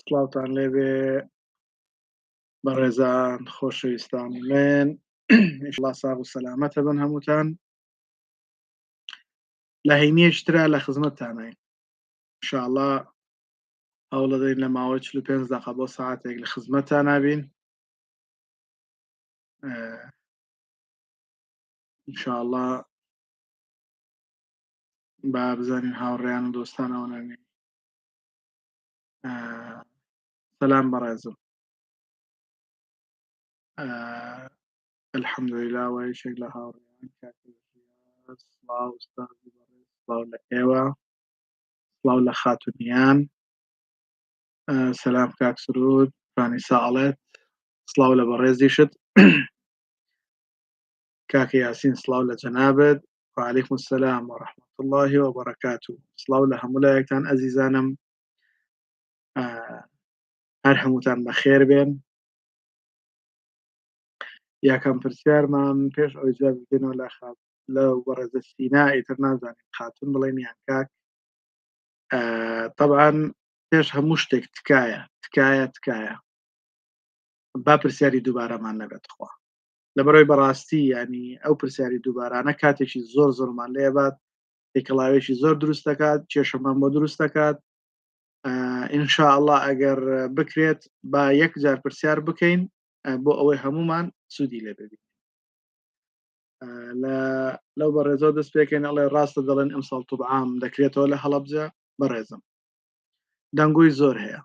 سڵاوتان لێبێ بەڕێزان خۆشەویستانی من ئینشەڵا ساغ و سەلامەتە بن هەمووتان لە هەینیەشترا لە خزمەتتانین ئینشاءڵڵا هەوڵ دەدەین لە ماوەی 45 دقە بۆ سەعاتێک لە خزمەتتانە بین ئینشاءڵڵا با بزانین هاوڕێیان و دۆستانەوەنانی سەلام بەڕێزم الحەمدولیلا وەیشێک لە هاوڕێیان سڵاو ئوستازی بەڕێز سڵاو لە ئێوە سڵاو لە خاتونیان سەلام کاک سرود فانی ساڵێت سڵاو لە بەڕێزیشت کاکە یاسین سڵاو لە جەنابەت وعلیکم السلام ورحمة الله وبركاته سڵاو لە هەموو لایەکتان ئەزیزانم هەر هەمووتان بەخێر بێن یاکەم پرسیارمان پێش ئەوەی جواب بدەینەوە لە بەڕێزە سینا ئیتر نازانین خاتون بڵێن یان کاک طبعا پێش هەموو شتێک تکایە با پرسیاری دووبارەمان نەبێت خوا لەبەرەوەی بەڕاستی ینی ئەو پرسیاری دووبارانە کاتێکی زۆرمان لێ بات تێکەڵاوێکی زۆر دروست دەکات کێشەمان بۆ دروست دەکات ئینشاءڵڵا ئەگەر بکرێت با یەک جار پرسیار بکەین بۆ ئەوەی هەمومان سوودی لێ ببین لەو بەڕێزەوە دەست پێکەین ئەڵێ ڕاستە دەڵێن ئەمساڵ توبعام دەکرێتەوە لە هەڵەبجە بەڕێزم دەنگۆی زۆر هەیە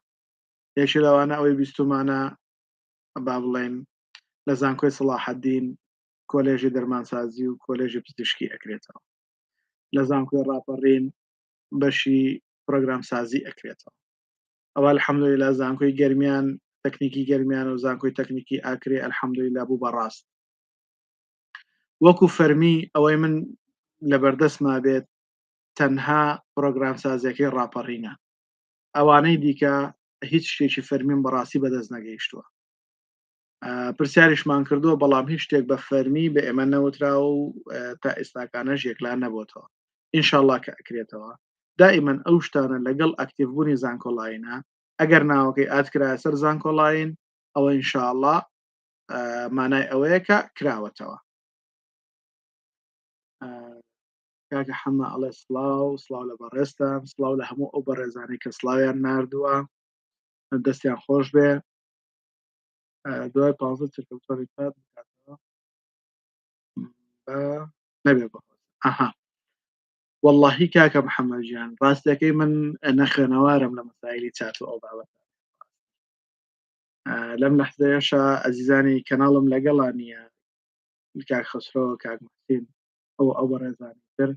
یەکی لەوانە ئەوەی بیستمانە با بڵێن لە زانکۆی سەلاحەدین کۆلێژی دەرمانسازی و کۆلێژی پزیشکی ئەکرێتەوە لە زانکۆی ڕاپەڕین بەشی پرۆگرام سازی ئەکرێتەوە ئەوە الحەمدولیلا زانکۆی گەرمیان تەکنیکی گەرمیان و زانکۆی تەکنیکی ئاکرێ الحەمدولیلا بوو بەڕاست وەکو فەرمی ئەوەی من لەبەردەستما بێت تەنها پرۆگرام سازیەکەی ڕاپەڕینە ئەوانەی دیکە هیچ شتێکی فەرمیم بەڕاستی بەدەست نەگەیشتووە پرسیاریشمان کردووە بەڵام هیچ شتێک بە فەرمی بە ئێمە نەوتراوە و تا ئێستاکانەش یەکلا نەبووتەوە ئینشاءڵڵا کە ئەکرێتەوە دائیمەن ئەو شتانە لەگەڵ ئەکتیڤبوونی زانکۆڵاینە ئەگەر ناوەکەی ئاتکرایە سەر زانکۆڵاین ئەوە ئینشاءڵڵا مانای ئەوەیە کە کراوەتەوە کاکە حەمە ئەڵێ سڵاو لە بەڕێستان سڵاو لە هەموو ئەو بەڕێزانەی کە سڵاویان ناردووە دەستیان خۆش بێ دوای 15 چرکەوتۆری کات بکاتەوە نەبێ بەخۆت واللهی کاکە محەممەد گیان ڕاستەکەی من نەخێنەوارم لە مەسایلی چات و ئەو بابەت لەم لەحزەیەشە ئەزیزانی کەناڵم لەگەڵا نییە کاک خسرۆ کاک محسین ئەو بەڕێزانی تر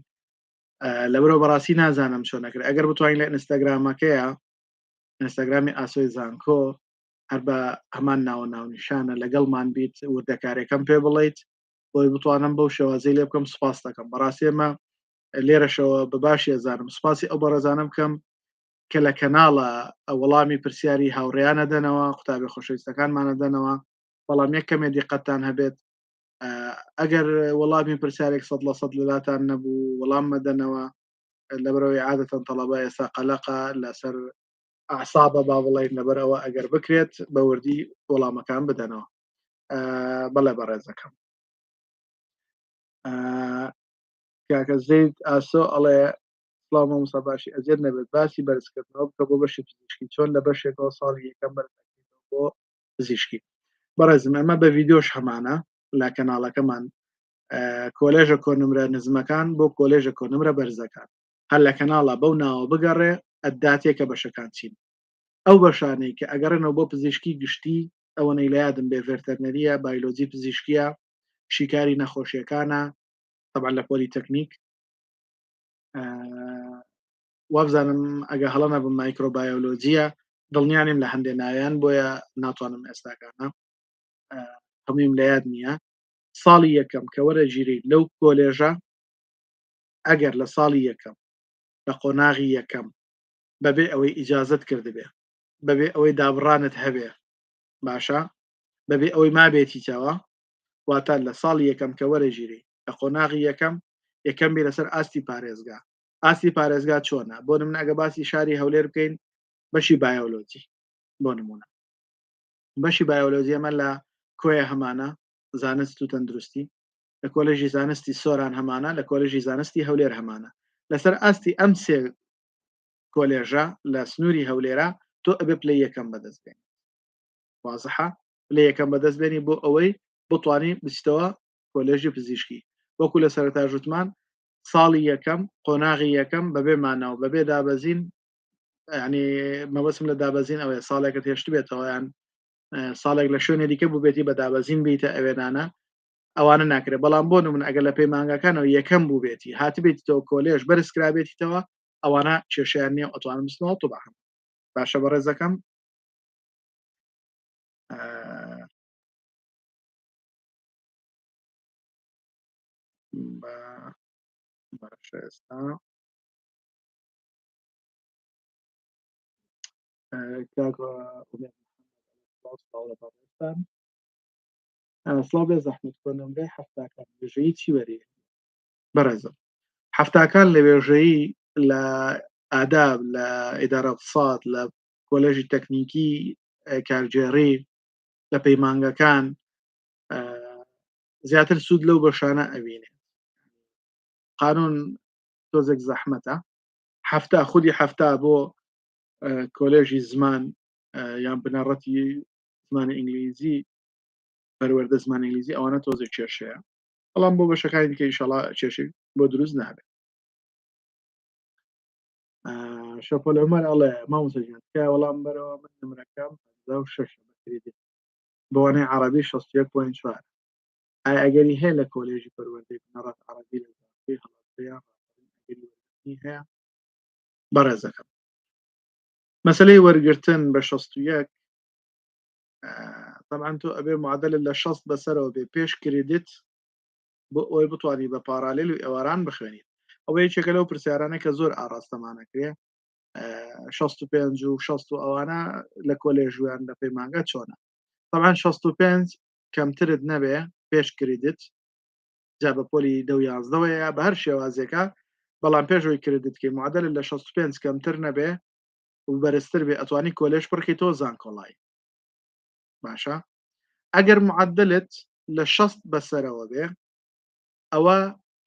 لەبەرەوە بەڕاستی نازانم چۆن نەکرد ئەگەر بتوانین لە ئینستاگرامەکەیە ئینستاگرامی ئاسۆی زانکۆ هەر بە هەمان ناونیشانە لەگەڵمان بیت وردەکارێکم پێ بڵیت بۆی بتوانم بەو شێوازەی لێ بکەم سوپاس دەکەم بەڕاستی ئێمە لێرەشەوە بەباشی ئەزانم سوپاسی ئەو بەڕێزانم بکەم کە لە کەناڵە وەڵامی پرسیاری هاوڕێیانە دەنەوە قوتابی خۆشەویستەکانمانە دەنەوە بەڵام یەک کەمێ دیقەتتان هەبێت ئەگەر وەڵامی پرسیارێک 100% لەلاتان نەبوو وەڵام مەدەنەوە لەبەرەوەی عادەتەن تەڵەبە ئێستا قەلەقە لەسەر ئەعسابە با بڵێن لەبەرەوە ئەگەر بکرێت بە وردی وەڵامەکان بدەنەوە بەڵێ بەڕێزەکەم کاکە زەید ئاسۆ ئەڵێ سڵاو مامۆستا باشی ئەجر نەبێت باسی بەرزکردنەوە بکە بۆ بەشی پزیشکی چۆن لە بەشێکەوە ساڵی یەکەم بەرزکردنەوە بۆ پزیشکی بەڕێزم ئەمە بە ڤیدیۆش هەمانە لە کەناڵەکەمان کۆلێژە کۆنمرە نزمەکان بۆ کۆلێژە کۆنمرە بەرزەکان هەر لە کەناڵە بەو ناوە بگەڕێ ئەداتێکە بەشەکان چین ئەو بەشانەی کە ئەگەڕێنەوە بۆ پزیشکی گشتی ئەوەنەی لە یادم بێ ڤێرتەرنەریە بایۆلۆجی پزیشکیە شیکاری نەخۆشیەکانە طبعا لە پۆلیتەکنیک وابزانم ئەگە هەڵە نەبم مایکرۆبایۆلۆجیە دڵنیانیم لە هەندێک ناویان بۆیە ناتوانم ئێستاکانە هەموویم لە یاد نییە ساڵی یەکەم کە وەرە ژیری لەو کۆلێژە ئەگەر لە ساڵی یەکەم لە قۆناغی یەکەم بەبێ ئەوەی ئیجازت کردبێ بەبێ ئەوەی دابڕانت هەبێ باشە بەبێ ئەوەی مابێتیتەوە واتە لە ساڵی یەکەم کە وەرە ژیری لە قۆناغی یەکەم بێ لەسەر ئاستی پارێزگا ئاستی پارێزگا چۆنە بۆ من ئەگە باسی شاری هەولێر بکەین بەشی بایۆلۆجی بۆ نمونە بەشی بایۆلۆژی ئەمە لە کۆیە هەمانە زانست و تەندروستی لە کۆلێژی زانستی سۆران هەمانە لە کۆلێژی زانستی هەولێر هەمانە لەسەر ئاستی ئەم سێ کۆلێژە لە سنووری هەولێرە تۆ ئەبێ پلەی یەکەم بەدەست بێن وازحە پلەی یەکەم بەدەست بێنی بۆ ئەوەی بتوانانی بچیتەوە کۆلێژی پزیشکی وەکو لە سەرەتا ژوتمان ساڵی یەکەم قۆناغی یەکەم بەبێ ماناو بەبێ دابەزین ینی مەبەسم لە دابەزین ئەوەیە ساڵێکت هێشت بێتەوە یان ساڵێک لە شوێنێ دیکە بووبێتی بە دابەزین بیتە ئەوێنانە ئەوانە ناکرێت بەڵام بۆ من ئەگەر لە پەیمانگەکانەوە یەکەم بوو بێتی هاتبێتیتەوە کۆلێژ بەرزکرابێتیتەوە ئەوانە کێشیان نییە ئۆتوانم بستنەوە تو بەهم باشە بە ڕێزەکەم باشە ئێستا سڵاو بێ زەحمەت کۆ نمرەی هەفتاکان وێژەیی چی وەری بەڕێزم هەفتاکان لە وێژەیی لە ئاداب لە ئیدارە اقتصاد لە کۆلێژی تەکنیکی کارگێڕی لە پەیمانگەکان زیاتر سوود لەو بەشانە ئەبینێ قانون تۆزێک زەحمەتە هەفتا خودی هەفتا بۆ کۆلێژی زمان یان بنەڕەتی زمانی ئینگلیزی پەروەردە زمانی ئینگلیزی ئەوانە تۆزێک کێشەیە بەڵام بۆ بەشەکانی دیکە ئینشاڵڵا کێشەی بۆ دروست نابێت شەپۆل عومەر ئەڵێ مامۆستا جان تکایە وەڵام بەرەوە من نمرەکەم 16 بەکرێدێت بۆوانەی عەرەبی 61.4 ئایا ئەگەری هەیە لە کۆلێژی پەروەردەی بنەڕەت عەرەبی لە زانکۆی هەڵەبجەیان هەیە بەڕێزەکەم مەسەلەی وەرگرتن بە 61 طبعا تۆ ئەبێ معادلە لە 60 بەسەرەوە بێ پێش کریدیت بۆ ئەوەی بتوانانی بە پارالێل و ئێواران بخوێنیت ئەوە یەکێکە لەو پرسیارانە کە زۆر ئاراستەمانەکرێ 65 و 60 و ئەوانە لە کۆلێژویان لە پەیمانگە چۆنە طبعا 65 کەمترت نەبێ پێش کریدیت جا بە پۆلی دە و یازدەوەیە بە هەر شێوازێکە بەڵام پێشەوەی کردتکەی معادلە لە 65 کەمتر نەبێ و بەرزتر بێ ئەتوانی کۆلێژ پڕکی تۆ زانکۆڵای باشە ئەگەر معدلت لە 60 بەسەرەوە بێ ئەوە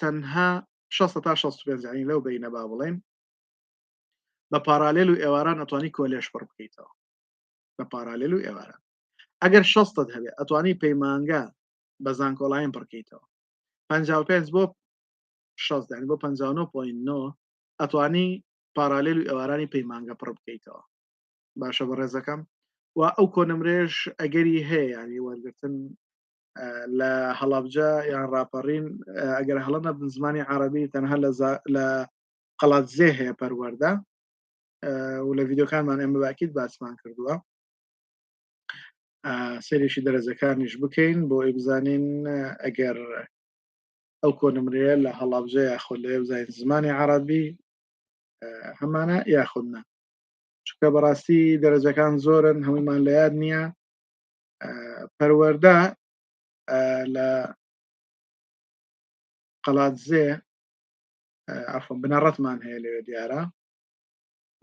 تەنها 60 تا 65 زانی لەو بینە با بڵێن بە پارالێل و ئێواران ئەتوانی کۆلێژ پڕ بکەیتەوە بە پارالێل و ئێواران ئەگەر 60 هەبێ ئەتوانی پەیمانگە بە زانکۆڵایم پڕکەیتەوە 55 بۆ 60 دانی بۆ 59.9 ئەتوانی پارالێل و ئێوارانی پەیمانگە پڕ بکەیتەوە باشە بە ڕێزەکەم و ئەو کۆنمرێژ ئەگەری هەیە ینی وەرگتن لە هەڵابجە یان ڕاپەڕین ئەگەر هەڵە نەبن زمانی عەرەبی تەنها لە قەڵاتزێ هەیە پەروەردە و لە ڤیددیۆکانمان ئێمە باکیت باسمان کردووە سەرێکی دەرەجەکانیش بکەین بۆ ئەی بزانین ئەگەر ئەو کۆنمرەیە لە هەڵابجە یاخۆ لە بزانین زمانی عەرەبی هەمانە یاخودنا چونکە بەڕاستی دەرەجەکان زۆرن هەموویمان لە یاد نییە پەروەردە لە قەڵاتزێ ئەفۆن بنەڕەتمان هەیە لەوێ دیارە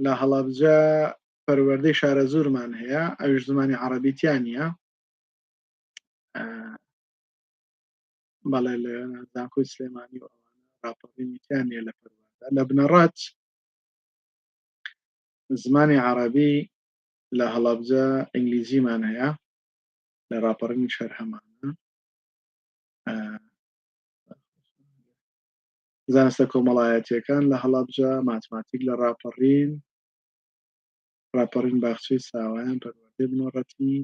لە هەڵابجە پەروەردەی شارە زۆرمان هەیە ئەوش زمانی عەرەبیتیان نیە بەڵێ لە زانکۆی سلێمانی و ڕاپەڕینیتیان نیە لە پەروەردە لە بنەڕەت زمانی عەرەبی لە هەڵابجە ئینگلیزیمان هەیە لە ڕاپەڕینی شەر هەمانە زانستە کۆمەڵایەتیەکان لە هەڵابجە ماتماتیک لە ڕاپەڕین باخچەی ساوایان پەروەردەی بنەڕەتی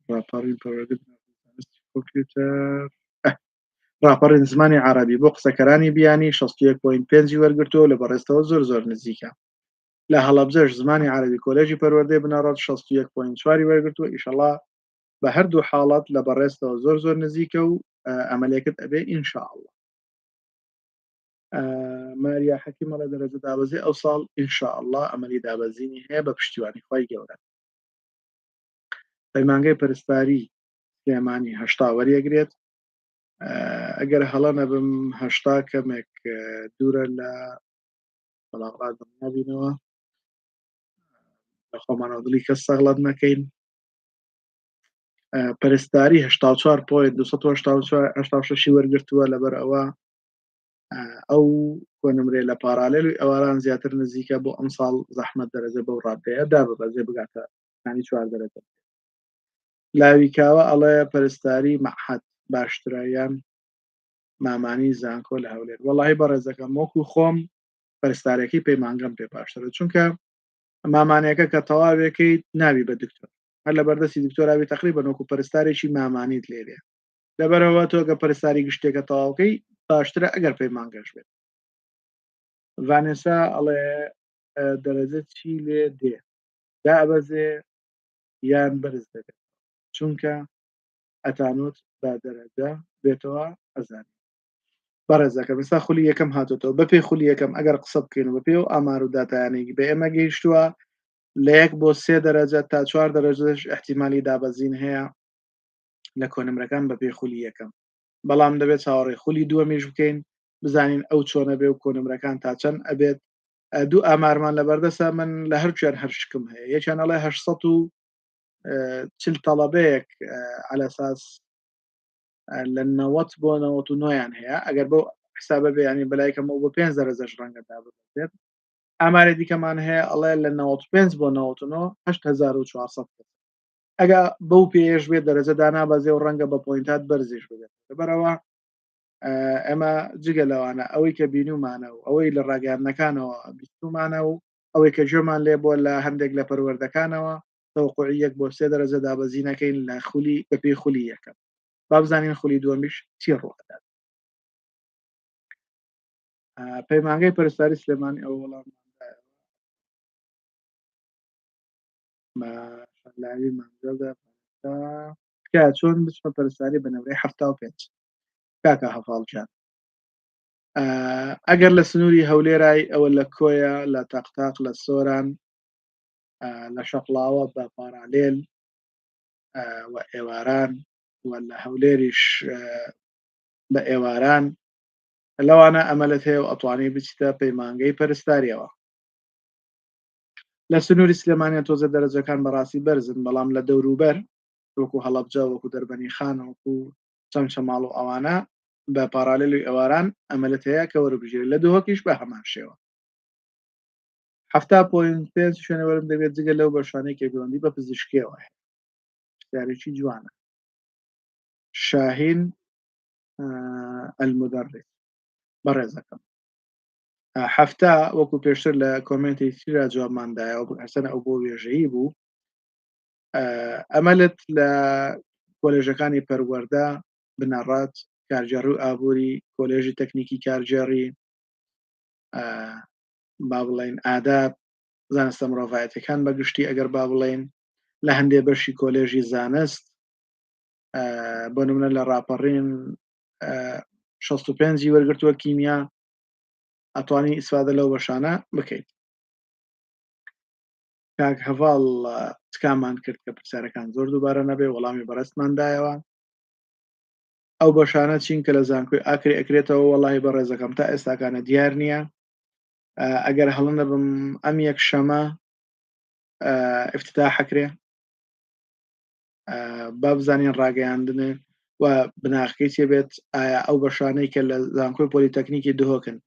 ڕاپەڕین پەروەردەی کۆمپیوتەر ڕاپەڕین زمانی عەرەبی بۆ قسەکەرانی بیانی 61.5 وەرگرتووە لە بەڕێستەوە زۆر نزیکە لە هەڵەبجەش زمانی عەرەبی کۆلێژی پەروەردەی بنەڕەت 61.4 وەرگرتووە ئیشەڵا بە هەردوو حاڵەت لە بەڕێستەوە زۆر نزیکە و ئەمەلێکت ئەبێ ئینشاءڵڵا ماریا حەکیم مەڵێ دەرەجە دابەزی ئەو ساڵ ئینشاءڵڵا ئەمەلی دابەزینی هەیە بە پشتیوانی خوای گەورە پەیمانگەی پەرستاری سلێمانی 80 وەریەگرێت ئەگەر هەڵە نەبم 80 کەمێک دوورە لە بەلاغات نابینەوە لە خۆمانەوە دڵی کەس سەغڵەت نەکەین پەرستاری 84.286 وەرگرتووە لەبەر ئەوە ئەو کۆنمرێ لە پارالێل و ئەواران زیاتر نزیکە بۆ ئەم ساڵ زەحمەت دەرەجە بەو ڕادەیە دا بەبەزێ بگاتە انی 4 دەرەجە لاویکاوە ئەڵێ پەرستاری مەعهەد باشترایان مامانی زانکۆ لە هەولێر وەڵاهی بەڕێزەکەم وەکو خۆم پەرستارێکی پەیمانگەم پێ باشترە چونکە مامانەکە کە تەواوێکی ناوی بە دکتۆر هەر لە بەردەستی دکتۆراوی تقریبا وەکو پەرستارێکی مامانیت لێرێ لەبەرەوە تۆگە پەرستاری گشتێکە تەواوکەی باشترە ئەگەر پەیمانگەش بێت ڤانێسا ئەڵێ دەرەجە چی لێ دێ دا ئەبەزێ یان بەرز دەبێت چونکە ئەتانوت با دەرەجە بێتەوە ئەزانێت بەڕێزەکە بسا خولی یەکەم هاتوتەوە بەپێی خولی یەکەم ئەگەر قسە بکەین و بەپێ و ئامار و داتایانێکی بە ئێمە گەیشتووە لە 1 بۆ 3 دەرەجە تا 4 دەرەجەش احتیمالی دابەزین هەیە لە کۆنمرەکان بەپێی خولی یەکەم بەڵام دەبێت چاوەڕێی خولی دووەمیش بکەین بزانین ئەو چۆنە بێ و کۆنمرەکان تا چەند ئەبێت دوو ئامارمان لە بەردەسە من لە هەرچیان هەرشکم هەیە یەکیان ئەڵێ 840 تەڵەبەیەک على ئەساس لە 90 بۆ 99یان هەیە ئەگەر بەو حسابە بێ ینی بەلایکەمەوە بۆ 5 دەرەجەش ڕەنگە دابێت ئامارێ دیکەمان هەیە ئەڵێ لە 95 بۆ 99 8400 ئەگە بەو پێش بێت دەرەجە دانابەزێ و ڕەنگە بە پۆینتات بەرزیش بێت لەبەرەوە ئەمە جگە لەوانە ئەوەی کە بینومانە و ئەوەی لە ڕاگەیاندنەکانەوە بیستمانە و ئەوەی کە ژێمان لێ بۆ لە هەندێک لە پەروەردەکانەوە تەوقعی 1 بۆ 3 دەرەجە دابەزینەکەین لە خولی بەپێی خولی یەکەم با بزانین خولی دووەمیش چی ڕوودات پەیمانگەی پەرستاری سلێمانی ئەو وەڵام لاوی مانجەدا چۆن بچمە پەرستاری بەنەوەی 75 کاکە هەفاڵجان ئەگەر لە سنووری هەولێرای ئەوە لە کۆیە لە تاقتاق لە سۆران لە شەقڵاوە بە پارالێل و ئێواران و لە هەولێریش بە ئێواران لەوانە ئەمەلت هەیە و ئەتوانی بچیتە پەیمانگەی پەرستاریەوە لە سنووری سلێمانیە تۆزە دەرەجەکان بەڕاستی بەرزن بەڵام لە دەوروبەر وەکو هەڵەبجە وەکو دەربەنی خان وەکو چەمچەماڵ و ئەوانە بە پارالێلی ئێواران ئەمەلت هەیە کە وەربژێت لە دووهۆکیش بە هەمان شێوە 7.5 شوێنەوەرم دەبێت جگە لەو بەشانەی کێگەوەندی بە پزیشکیەوە پرسیارێکی جوانە شاهین المدرس بەڕێزەکەم هەفتا وەکو پێشتر لە کۆمنتی ترا جوابماندایەوە هەسەن ئەو بۆ وێژەیی بوو ئەمەلت لە کۆلێژەکانی پەروەردە بنەڕەت کارگێڕی و ئابووری کۆلێژی تەکنیکی کارگێڕی با بڵێن ئاداب زانستە مرۆڤایەتیەکان بەگشتی ئەگەر با بڵێن لە هەندێک بەشی کۆلێژی زانست بۆ نمونە لە ڕاپەڕین 65 وەرگرتووە کیمیا ئەتوانی ئیسفادە لەو بەشانە بکەیت کاک هەڤاڵ تکامان کرد کە پرسیارەکان زۆر دووبارە نەبێ وەڵامی بەڕێستماندایەوە ئەو بەشانە چین کە لە زانکۆی ئاکری ئەکرێتەوە وەڵاهی بە ڕێزەکەم تا ئێستاکانە دیار نییە ئەگەر هەڵن دەبم ئەم یەک شەمە افتتاحەکرێ با بزانین ڕاگەیاندنێ و بناغەکەی چێبێت ئایا ئەو بەشانەی کە لە زانکۆی پۆلیتەکنیکی دهۆکن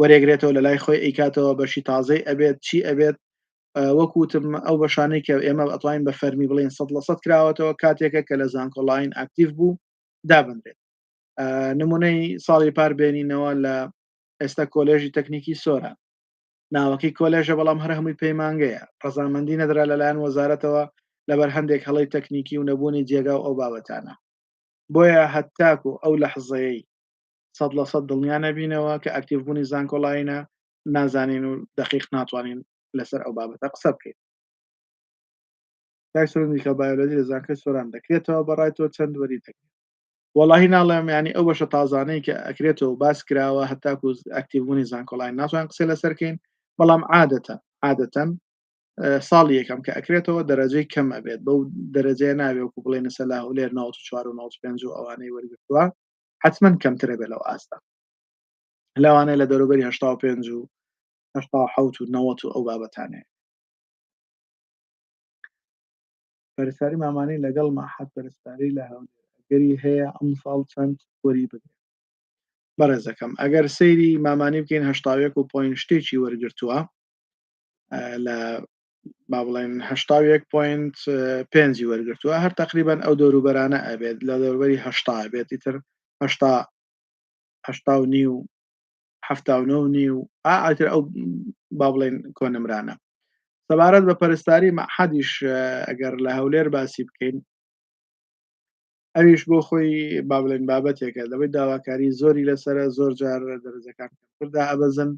وەرێگرێتەوە لە لای خۆی ئەیکاتەوە بەشی تازەی ئەبێت چی ئەبێت وەکوتم ئەو بەشانەی کە ئێمە ئەتوانین بە فەرمی بڵێن 100% کراوەتەوە کاتێکە کە لە زانکۆڵین ئاکتیڤ بوو دابدرێت نمونەی ساڵی پار بێنینەوە لە ئێستا کۆلێژی تەکنیکی سۆرە ناوەکەی کۆلێژە بەڵام هەر هەمووی پەیمانگەیە ڕەزامەندی نەدرا لەلایەن وەزارەتەوە لەبەر هەندێک هەڵی تەکنیکی و نەبوونی جێگا و ئەو بابەتانە بۆیە هەتاکو ئەو لەحزەیەی 100% دڵنیا نەبینەوە کە ئاکتیڤ بوونی زانکۆڵینە نازانین و دقیق ناتوانین لەسەر ئەو بابەتە قسە بکەین تایسۆنیکە بایۆلۆژی لە زانکۆی سۆران دەکرێتەوە بەڕای تۆ چەند وەری دەکرێت وەڵاهی ناڵێم ینی ئەو بەشە تازانەی کە ئەکرێتەوە باس کراوە هەتاکو ئاکتیڤبوونی زانکۆڵین ناتوان قسە لەسەرکەین بەڵام عادەتەن ساڵی یەکەم کە ئەکرێتەوە دەرەجەی کەم ئەبێت بەو دەرەجەیە ناوێکو بڵێنە سە لا هەولێر 94 و 95 و ئەوانەی وەرگرتووە حتمما کەمترە بێت لەو ئاستا لەوانەیە لە دەوروبەری 85 و 1970 و 90 و ئەو بابەتانەیە. پەرستاری مامانەی لەگەڵ مەعهەد پەرستاری لە هەولێری هەیە ئەم ساڵ چەند وەری بگرێت؟ بەڕێزەکەم ئەگەر سەیری مامانی بکەین 81 و پۆینت شتێکی وەرگرتووە لە با بڵێن 81.5 وەرگرتووە هەر تقریبان ئەو دەوروبەرانە ئەبێت لە دەوروبەری 80 بێت ئیتر 80 و 79 و ئاتر ئەو با بڵێن کۆنمرانە سەبارەت بە پەرستاری مەعهەدیش ئەگەر لە هەولێر باسی بکەین ئەویش بۆ خۆی با بڵێن بابەتێکە دەبێت داواکاری زۆری لەسرە زۆر جار دەرەجەکان پردا ئەبەزن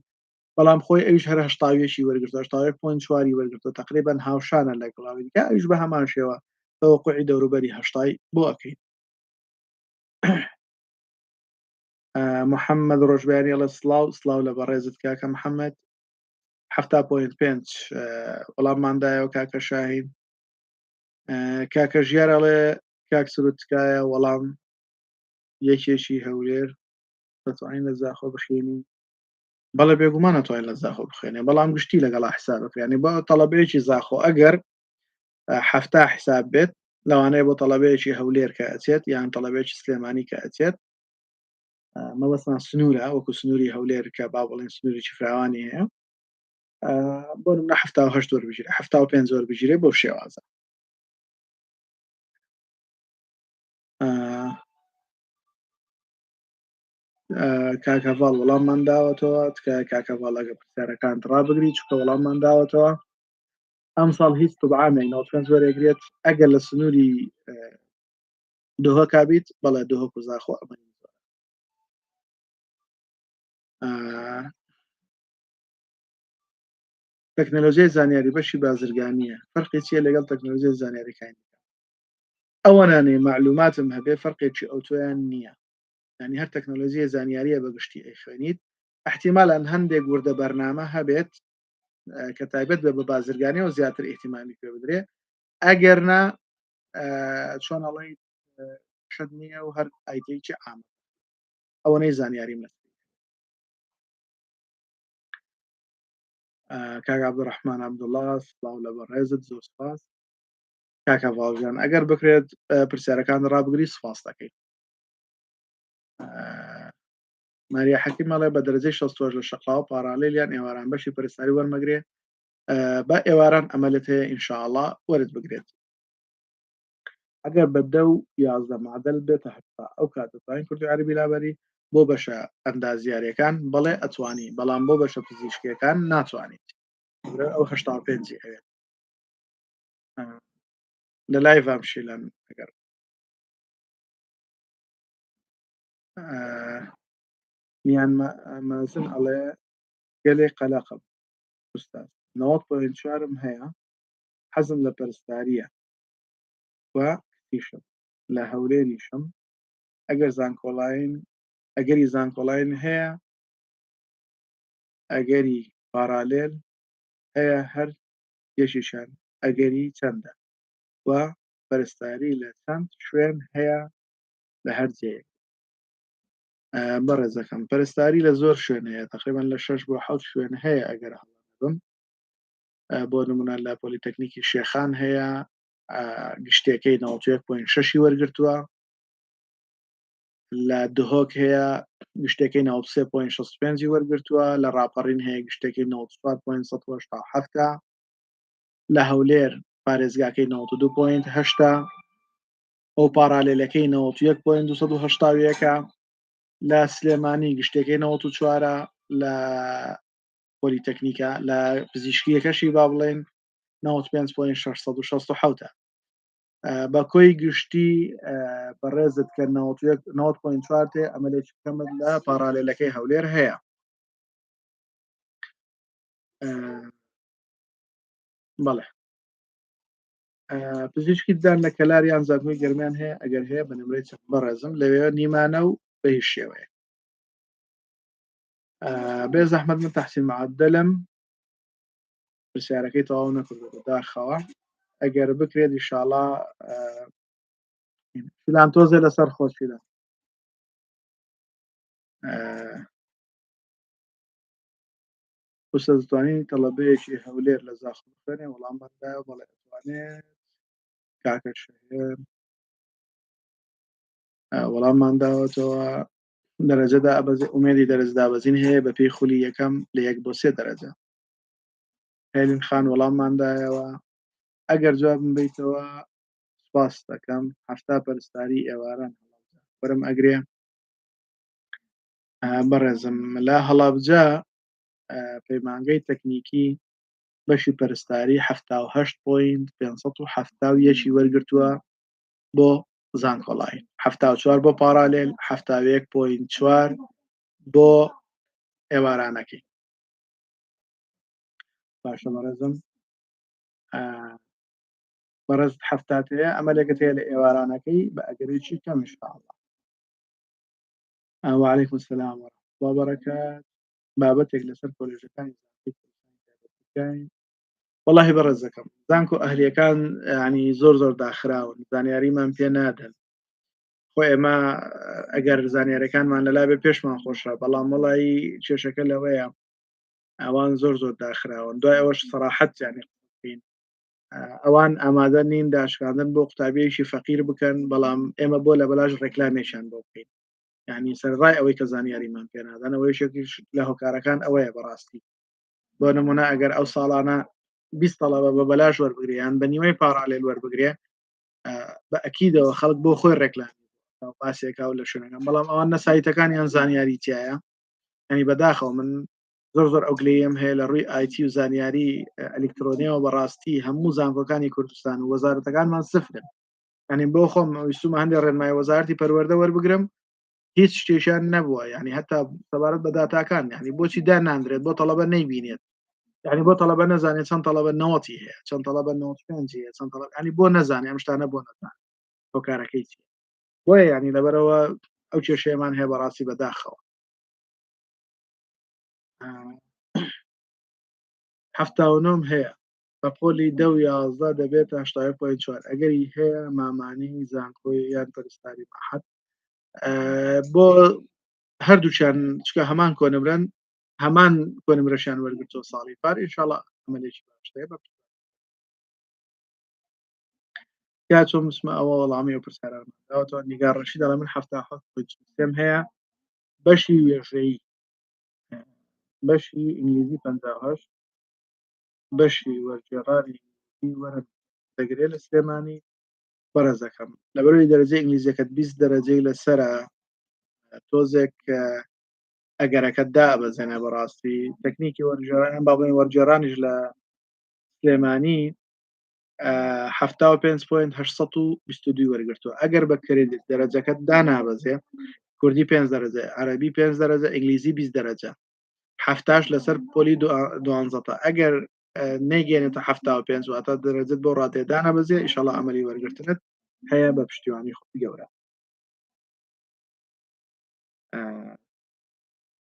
بەڵام خۆی ئەویش هەر هەشتاویەشی وەرگرتووە 80.4 وەرگرتووە تقریبان هاوشانە لە گڵاوی دیکە ئەویش بە هەمان شێوە تەوەقوعی دەوروبەری هەشتای بۆ ئەەکەین محەممەد ڕۆژبیانی ئەڵە سلااو لە بەڕێزت کاکە محەممەد 7.5 وەڵامماندایەوە کاکە شاهین کاکە ژیارەڵێ کاک سروتکایە وەڵام یەکێکی هەولێر دەتوانین لە زاخۆ بخێنی بەڵێ بێگومان ناتوانین لە زاخۆ بخێنێ بەڵام گشتی لەگەڵا حساب بکرێنی بە تەڵەبەیەکی زاخۆ ئەگەر هەفتا حساب بێت لەوانەیە بۆ تەڵەبەیەکی هەولێر کە ئەچێت یان تەڵەبێکی سلێمانی کە ئەچێت مەبەستان سنوورە وەکو سنووری هەولێر کە با بڵێن سنووریی فراوانی هەیە بۆ نمونە 78 وەربژیرێ 75 وەربژیرێ بۆ شێوازە کاکەڤاڵ وەڵاممان داوەتەوە تکایە کاکەڤاڵ ئەگە پرسیارەکانت ڕابگری چکە وەڵاممان داوەتەوە ئەم ساڵ هیچ طبعامێک 95 وەرێگرێت ئەگەر لە سنووری دۆهە کابیت بەڵێ دۆهەک و زاخۆ ئەمەنی تەکنۆلۆژیای زانیاری بەشی بازرگانیە فەرقی چیە لەگەڵ تەکنۆلۆژیای زانیاریەکانی ئەوەنانێ معلوماتم هەبێ فەرقێکی ئۆتۆیان نییە ینی هەر تەکنۆلۆژیای زانیاریە بەگشتی ئەیخوێنیت احتیمالان هەندێک وردە بەرنامە هەبێت کە تایبەت بە بازرگانیەوە زیاتر احتیمامی پێ بدرێ ئەگەرنا چۆنەڵی شت نییە و هەر ئایتێکی عام ئەوەنەی زانیاری مە کاک عەبدوڕەحمان عەبدوڵڵا سڵاو لە بەڕێزت زۆر سپاس کاکە ڤاڵژیان ئەگەر بکرێت پرسیارەکان ڕابگری سپاس دەکەیت ماریا حەکیم مەڵێ بە دەرەجەی 60 لە شەقاوە پارالیلیان ئێواران بەشی پەرستاری وەرمەگرێ بە ئێواران ئەمەلت هەیە ئینشاءڵڵا وەرت بگرێت ئەگەر بە 10 و 11 معدل بێتە هەفتا ئەو کاتتوانین کوردی عەربی لابەری بۆ بەشە ئەندازیاریەکان بەڵێ ئەتوانی بەڵام بۆ بەشە پزیشکیەکان ناتوانیت ئەو 85 ئەوێت لە لای ڤامشیلەن ئەگەر میان مەزن ئەڵێ گەلێ قەلەقم ئوستاز 90.4 هەیە حەزم لە پەرستاریە و کتیشم لە هەولێریشم ئەگەری زانکۆڵاین هەیە ئەگەری پارالێل هەیە هەر یەشیشان ئەگەری چەندە و پەرستاری لە چەند شوێن هەیە لە هەر جێیەک بەڕێزەکەم پەرستاری لە زۆر شوێن هەیە تقریبان لە 6 بۆ 7 شوێن هەیە ئەگەر هەڵبم بۆ نمونە لە پۆلیتەکنیکی شێخان هەیە گشتەکەی 91.6 وەرگرتووە لە دهۆک هەیە گشتەکەی 93.65 وەرگرتووە لە ڕاپەڕین هەیە گشتەکەی 94.7 لە هەولێر پارێزگاکەی 92.8 ئەو پارالێلەکەی 91.280 لە سلێمانی گشتەکەی 94 لە پۆلیتەکنیکە لە پزیشکیەکەشی با بڵێن 95.667 بە کۆی گشتی بەڕێزت کە 90.4 ئەمەلێکی کەمت لە پارالێلەکەی هەولێر هەیە بەڵێ پزیشکی دان لە کەلاریان زانکۆی گەرمیان هەیە ئەگەر هەیە بە نمرەی چەند بەڕێزم لەوێ نیمانە و بە هیچ شێوەیە بێ زەحمەت من تەحسین معدلم پرسیارەکەی تەواو نەکردو داخەوە ئەگەر بکرێت ئینشاءڵڵا فیلانتۆزێ لەسەر خۆشیدا ئوستاز دەتوانین تەڵەبەیەکی هەولێر لە زاخ بخوێنێ وەڵامماندایە بەڵێ دەتوانێت کاکە شێر وەڵاممان داوەتەوە دەرەجە ئومێدی دەرەج دابەزین هەیە بە پێی خولی یەکەم لە 1 بۆ 3 دەرەجە هێلین خان وەڵامماندایەوە ئەگەر جوابم بیتەوە سوپاس دەکەم هەفتا پەرستاری ئێواران وەرم ئەگرێ بەڕێزم لە هەڵابجا پەیمانگەی تەکنیکی بەشی پەرستاری 78.571 وەرگرتووە بۆ زانکۆڵای 74 بۆ پارالێل 71.4 بۆ ئێوارانەکەی باشە بەڕێزم بەڕێز هەفتاتەیە ئەمەلێکت هەیە لە ئێوارانەکەی بە ئەگەرێکی کەم ئینشاءالله وعليكم السلام ورحمة الله وبركاته بابەتێک لەسەر کۆلێژەکانی زانکۆی والله بەڕێز دەکەم زانکۆ ئەهلیەکان ینی زۆر داخراون زانیاریمان پێ نادەن خۆ ئێمە ئەگەر زانیاریەکانمان لەلا بێ پێشمان خۆشە بەڵام وەڵایی کێشەکە لەوەیە ئەوان زۆر داخراون دوای ئەوەش سەراحەت یانی بکەین ئەوان ئامادە نین داشکاندن بۆ قوتابیەکی فەقیر بکەن بەڵام ئێمە بۆ لە بەلاش ڕێکلامێکیان بۆ بکەین یعنی سەرڕای ئەوەی کە زانیاریمان پێ نادەن ئەوەیەکیش لە هۆکارەکان ئەوەیە بەڕاستی بۆ نمونە ئەگەر ئەو ساڵانە 20 تەڵەبە بە بەلاش وەربگریان بە نیوەی پارالێل وەربگرێ بە ئەکیدەوە خەڵک بۆ خۆی ڕێکلامی پاسێکاو لە شوێنەکان بەڵام ئەوان نەسایتەکانیان زانیاری تایە ینی بەداخەوە من زۆر ئەو گلەیەم هەیە لە ڕووی آیتی و زانیاری ئەلکترۆنیەوە بەڕاستی هەموو زانکۆکانی کوردستان و وەزارەتەکانمان سفرن ینی بۆ خۆم ویستومە هەندێک ڕێنمای وەزارەتی پەروەردە وەربگرم هیچ شتێکیان نەبووە ینی هەتا سەبارەت بە داتاکان ینی بۆچی داناندرێت بۆ تەڵەبە نەیبینێت ینی بۆ تەڵەبە نەزانێت چەند تەڵەبە 90 هەیە چەند تەڵەبە 95 هەیە چەند تەڵەبە ینی بۆ نەزانێت ئەم شتانە بۆ نەزانێت هۆکارەکەی چیە بۆیە ینی لەبەرەوە ئەو کێشەیەمان هەیە بەڕاستی بەداخەوە هەفتاونۆم هەیە بە پۆلی 10 و 11 دەبێت 81.4 ئەگەری هەیە مامانی زانکۆی یان پەرستاری مەحەد بۆ هەردووچیان چکە هەمان کۆنمرن هەمان کۆنمرەشیان وەرگرتۆ ساڵی پار ئینشاءالله ئەمەلێکی باشتەیە بە یا چۆن مسمە ئەوە وەڵامی و پرسیارانمانداوەتەوە نیگار ڕەشید دەڵێ من 77 هەیە بەشی وێژەیی بەشی ئینگلیزی 58 بەشی وەرگێڕانی وەرە دەگرێت لە سلێمانی بەڕێزەکەم لەبەرەوەی دەرەجەی ئینگلیزیەکەت 20 دەرەجەی لەسەرە تۆزێک ئەگەرەکەت دابەزێنە بەڕاستی تەکنیکی وەرگێڕان بابڵێن وەرگێڕانیش لە سلێمانی 75.822 وەرگرتووە ئەگەر بە کردێت دەرەجەکەت دانابەزێ کوردی 5 دەرەجە عەرەبی 5 دەرەجە ئینگلیزی 20 دەرەجە هەفتاش لەسەر پۆلی 12 ئەگەر نەیگەێنێتە 75 واتە دەرەجەت بۆ ڕاتێدانە بەزێ ئیشەڵا ئەمەلی وەرگرتنت هەیە بە پشتیوانی خۆی گەورە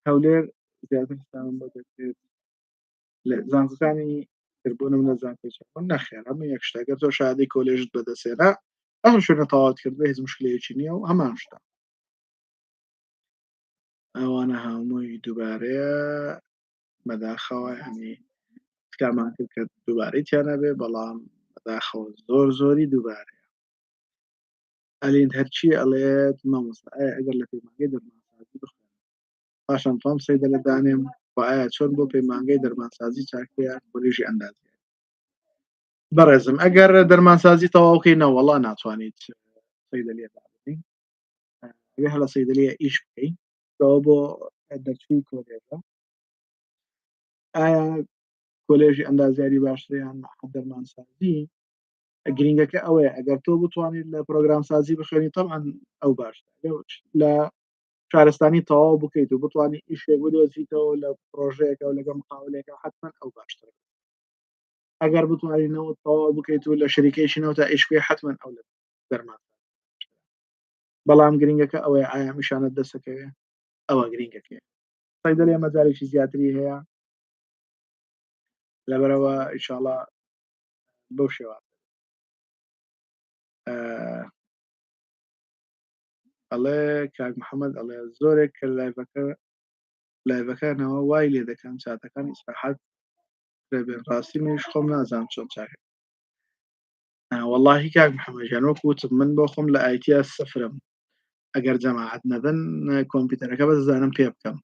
هەولێر زیاتر بۆ دەکرێت لە زانکۆکانی کردبوونم لە زانکۆچەکە نەخێر هەموو یەک شتەکە تۆ شادی کۆلێژت بەدەسێنا ئەم شوێنە تەواوت کرد بە هیچ مشکلەیەکی نییە و هەمان شتە ئەوانە هەمووی دووبارەیە بەداخەوە هەنی تکامان کرد کە دووبارەی تیانە بێ بەڵام بەداخەوە زۆری دووبارەیە ئەلین هەرچی ئەڵێت مامۆستا ئایا ئەگەر لە پەیمانگەی دەرمانسازی بخوێن پاشان تۆم سەیدە لە دانێم و ئایا چۆن بۆ پەیمانگەی دەرمانسازی چاکەیە کۆلێژی ئەندازیاری بەڕێزم ئەگەر دەرمانسازی تەواوکەینەوە وەڵا ناتوانیت سەیدەلیە دابنی ئەگەر هەڵە سەیدەلیە ئیش بکەیت کەەوە بۆ دەرچووی کۆلێژە ئایا کۆلێژی ئەندازیاری باشتریان دەرمانسازی گرنگەکە ئەوەیە ئەگەر تۆ بتوانیت لە پرۆگرام سازی بخوێنی تەڵان ئەو باشتر لە شارستانی تەواو بکەیت و بتوانانی ئیشێک بدۆزیتەوە لە پرۆژەیەەکە و لەگەڵ مقاولێکە حتمما ئەو باشتر ئەگەر بتوانینەوە تەواو بکەیت و لە شەریکەیشنەوە تا ئیشکێ حتمما ئەو لە دەرمان بەڵام گرنگەکە ئەوەیە ئایا میشانت دەسەکەوێ ئەوە گرنگەکەی سەیدەلیە مەجارێکی زیاتری هەیە لەبەرەوە ئینشاءڵڵا بەو شێوە ئەڵێ کاک محەممەد ئەڵێ زۆرێک کە لایڤەکە لایڤەکانەوە وای لێ دەکەن چاتەکانی ئیسراحەت دەبێن ڕاستی منیش خۆم نازانم چۆن چاکە. وەڵڵاهی کاک محەممەد گیان وەکو وتم من بۆ خۆم لە ئایتیا سفرم. ئەگەر جەماعەت نەبن کۆمپیوتەرەکە بەس دەزانم پێ بکەم.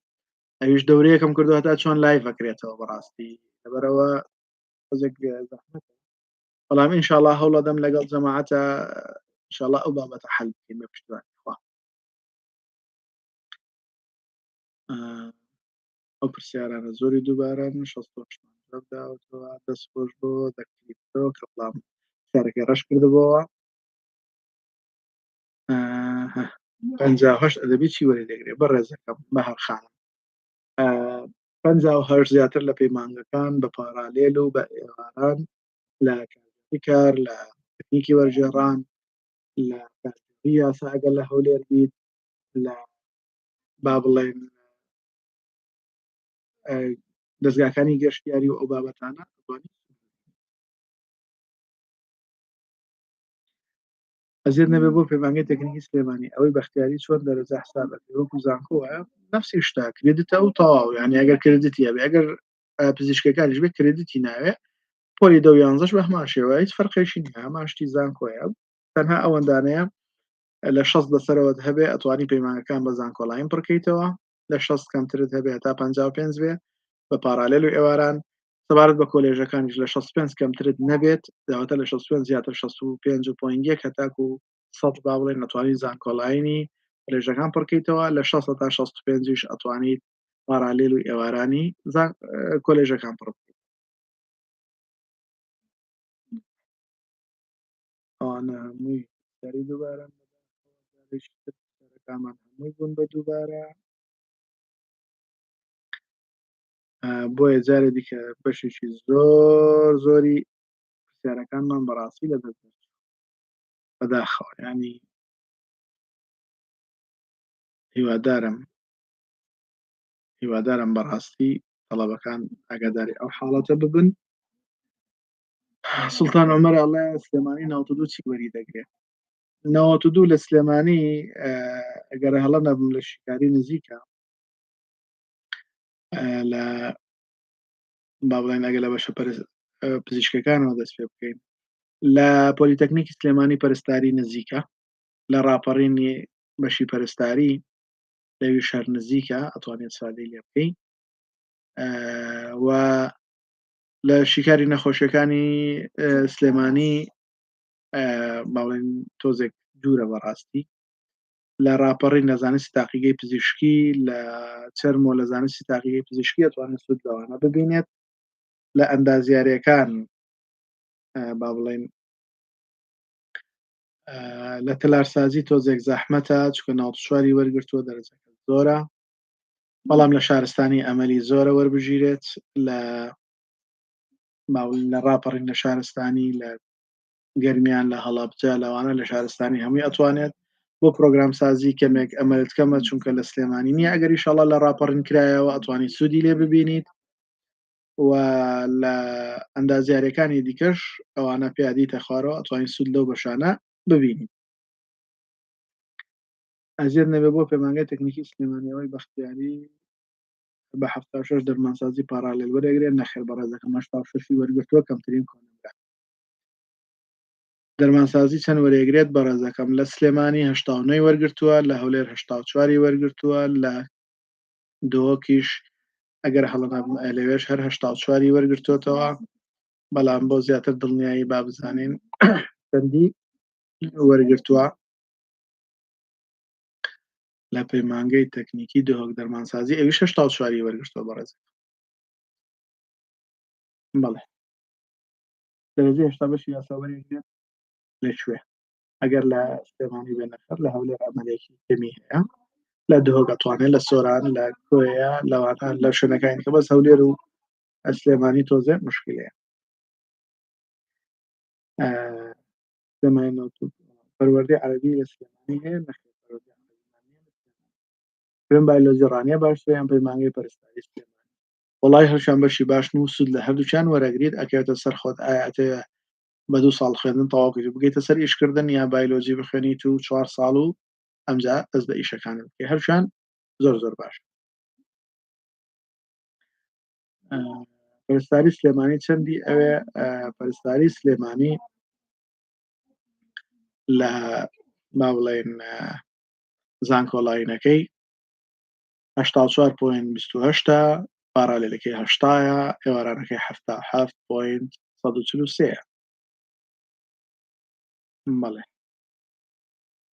ئەویش دەورەیەکم کردووە هەتا چۆن لایڤ ئەکرێتەوە بەڕاستی لەبەرەوە حەزێک زەحمەتە. بەڵام ئینشاءڵڵا هەوڵ ئەدەم لەگەڵ جەماعەتە ئینشاءڵڵا ئەو بابەتە حەل بکەین بە پشتیوانی خوا. ئەو پرسیارانە زۆری دووبارەن 68 جواب داوەتەوە دەست خۆش بۆ دەکتەوە کە بڵام پرسیارەکەی ڕەش کردبەوە. 58 ئەدەبی چی وەردەگرێت بەڕێزەکەم بە هەر خانم 58 زیاتر لە پەیمانگەکان بە پارالێل و بە ئێواران لە کارگەری کار لە تەکنیکی وەرگێڕان لە کارگەری یاسا ئەگەر لە هەولێر بیت لە با بڵێن دەستگاکانی گەشتیاری و ئەو بابەتانە ئەزیێت نەبێ بۆ پەیمانگەی تەکنیکی سلێمانی ئەوەی بەختیاری چۆن دەرەجە حسابەکە وەکو زانکۆە نفسی شتا کردێتە و تەواو یعنی ئەگەر کردیتی هەبێ ئەگەر پزیشکەکانیش بێ کردیتی ناوێ پۆلی 11 بە هەمان شێوە هیچ فەرقێکی نییە هەمان شتی زانکۆیە تەنها ئەوەندانەیە لە 60 بەسەرەوەت هەبێ ئەتوانی پەیمانەکان بە زانکۆڵایم پڕکەیتەوە لە 60 کەمترت هەبێ تا 55 بێ بە پارالێل و ئێواران سەبارەت بە کۆلێژەکانیش لە 65 کەمترت نەبێت داواتە لە 65 زیاتر 65.1 هەتاکو 100 با بڵێن نەتوانی زانکۆڵاینی کۆلێژەکان پڕکەیتەوە لە 60 تا 65 ئەتوانیت پارالێل و ئێوارانی کۆلێژەکان پڕ بکەیت. ئەوانە هەمووی سەری دووبارە کامان هەمووی بوون بە دووبارە بۆیە جارێ دیکە بەشێکی زۆری پرسیارەکانمان بەڕاستی لە بەداخەوە ینی هیوادارم بەڕاستی تەڵەبەکان ئاگاداری ئەو حاڵەتە ببن. سوڵتان عومەر ئەڵێ سلێمانی 92 چی وەری دەگرێت 92 لە سلێمانی ئەگەر هەڵە نەبم لە شیکاری نزیکە لە با بڵێن ئەگە لە بەشە پزیشکەکانەوە دەست پێ بکەین لە پۆلیتەکنیکی سلێمانی پەرستاری نزیکە لە ڕاپەڕینی بەشی پەرستاری لەوی شەر نزیکە ئەتوانێت سادەی لێ بکەین و لە شیکاری نەخۆشیەکانی سلێمانی باڵێن تۆزێک دوورە بەڕاستی لە ڕاپەڕین لە زانستی تاقیگەی پزیشکی لە چەرمۆ لە زانستی تاقیگەی پزیشکی ئەتوانێت سود لەوانە ببینێت لە ئەندازیاریەکان با بڵێن لە تەلارسازی تۆزێک زەحمەتە چکە ناوچواری وەرگرتووە دەرەجەکە زۆرە بەڵام لە شارستانی ئەمەلی زۆرە وەربژیرێت لە لە ڕاپەڕین لە شارستانی لە گەرمیان لە هەڵابجا لەوانە لە شارستانی هەمووی ئەتوانێت بۆ پرۆگرام سازی کەمێک ئەمەلت کەمە چونکە لە سلێمانی نییە ئەگەر ئینشاڵڵا لە ڕاپەڕین کرایەوە ئەتوانی سوودی لێ ببینیت و لە ئەندازیارەکانی دیکەش ئەوانە پیادیتە خوارەوە ئەتوانین سود لەو بەشانە ببینیت. ئەزیێت نەبێ بۆ پەیمانگای تەکنیکی سلێمانیەوەی بەختیاری بە 76 دەرمانسازی پارالێل وەرەگرێت نەخێر بەڕێزەکەم 86 وەرگرتووە کەمترین کۆنەبرا دەرمانسازی چەند وەرەگرێت بەڕێزەکەم لە سلێمانی 89 وەرگرتووە لە هەولێر 84 وەرگرتووە لە دۆکیش ئەگەر هەڵەنابم لەوێش هەر 84 وەرگرتووەتەوە بەڵام بۆ زیاتر دڵنیایی با بزانین چەندی وەرگرتووە لە پەیمانگەی تەکنیکی دۆک دەرمانسازی ئەویش 84 وەرگرتووە بەڕێزەکەم بەڵێ دەرەجەی هێشتا بەشی یاساوەرێگرێت لەکوێ ئەگەر لە سلێمانی بێنەخەر لە هەولێر ئەمەلێکی کەمی هەیە لە دهۆک ئەتوانێت لە سۆران لە کۆیە لەوانە لە شوێنەکانی کە بەس هەولێر و سلێمانی تۆزێ مشکلەیە پەروەردەی عەرەبی لە سلێمانی هەیە نەخێر پێم بایۆلۆجی ڕانیە باشترە پەیمانگەی پەرستاری سلێمانی وەڵای هەرشیان بەشی باشن و سود لە هەردووچیان وەرەگریت ئەکەوێتە سەر خۆت ئاەتەیە بە 2 ساڵ خوێندن تەواوکەیت بگەیتە سەر ئیشکردن یا بایۆلۆجی بخوێنیت و 4 ساڵ و ئەمجا دەست بە ئیشەکانت بکەیت هەرشیان زۆر باش پەرستاری سلێمانی چەندی ئەوێ پەرستاری سلێمانی لە با بڵێن زانکۆڵاینەکەی 84.28 پارالێلەکەی 80ە ئێوارانەکەی 77.143 بەڵێ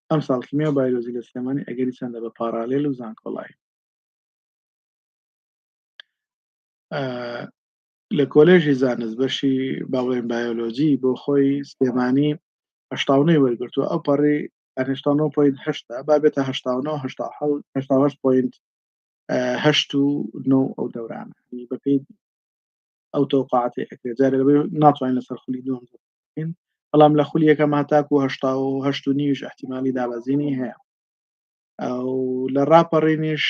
ئەم ساڵ کیمیا بایۆلۆجی لە سلێمانی ئەگەری چەندە بە پارالێل و زانکۆڵای لە کۆلێژی زانست بەشی با بڵێن بایۆلۆجی بۆ خۆی سلێمانی 89 وەرگرتووە ئەو پەڕی 89.8 با بێتە 89 هەشت و نۆ ئەو دەورانە بەپێی ئەو تەوقعاتی ئەکرێت جارێ لەبێ ناتوانین لەسەر خولی دووەم بکەین بەڵام لە خولی یەکەم هەتاکو و 1970 احتیمالی دابەزینی هەیە ئەو لە ڕاپەڕینیش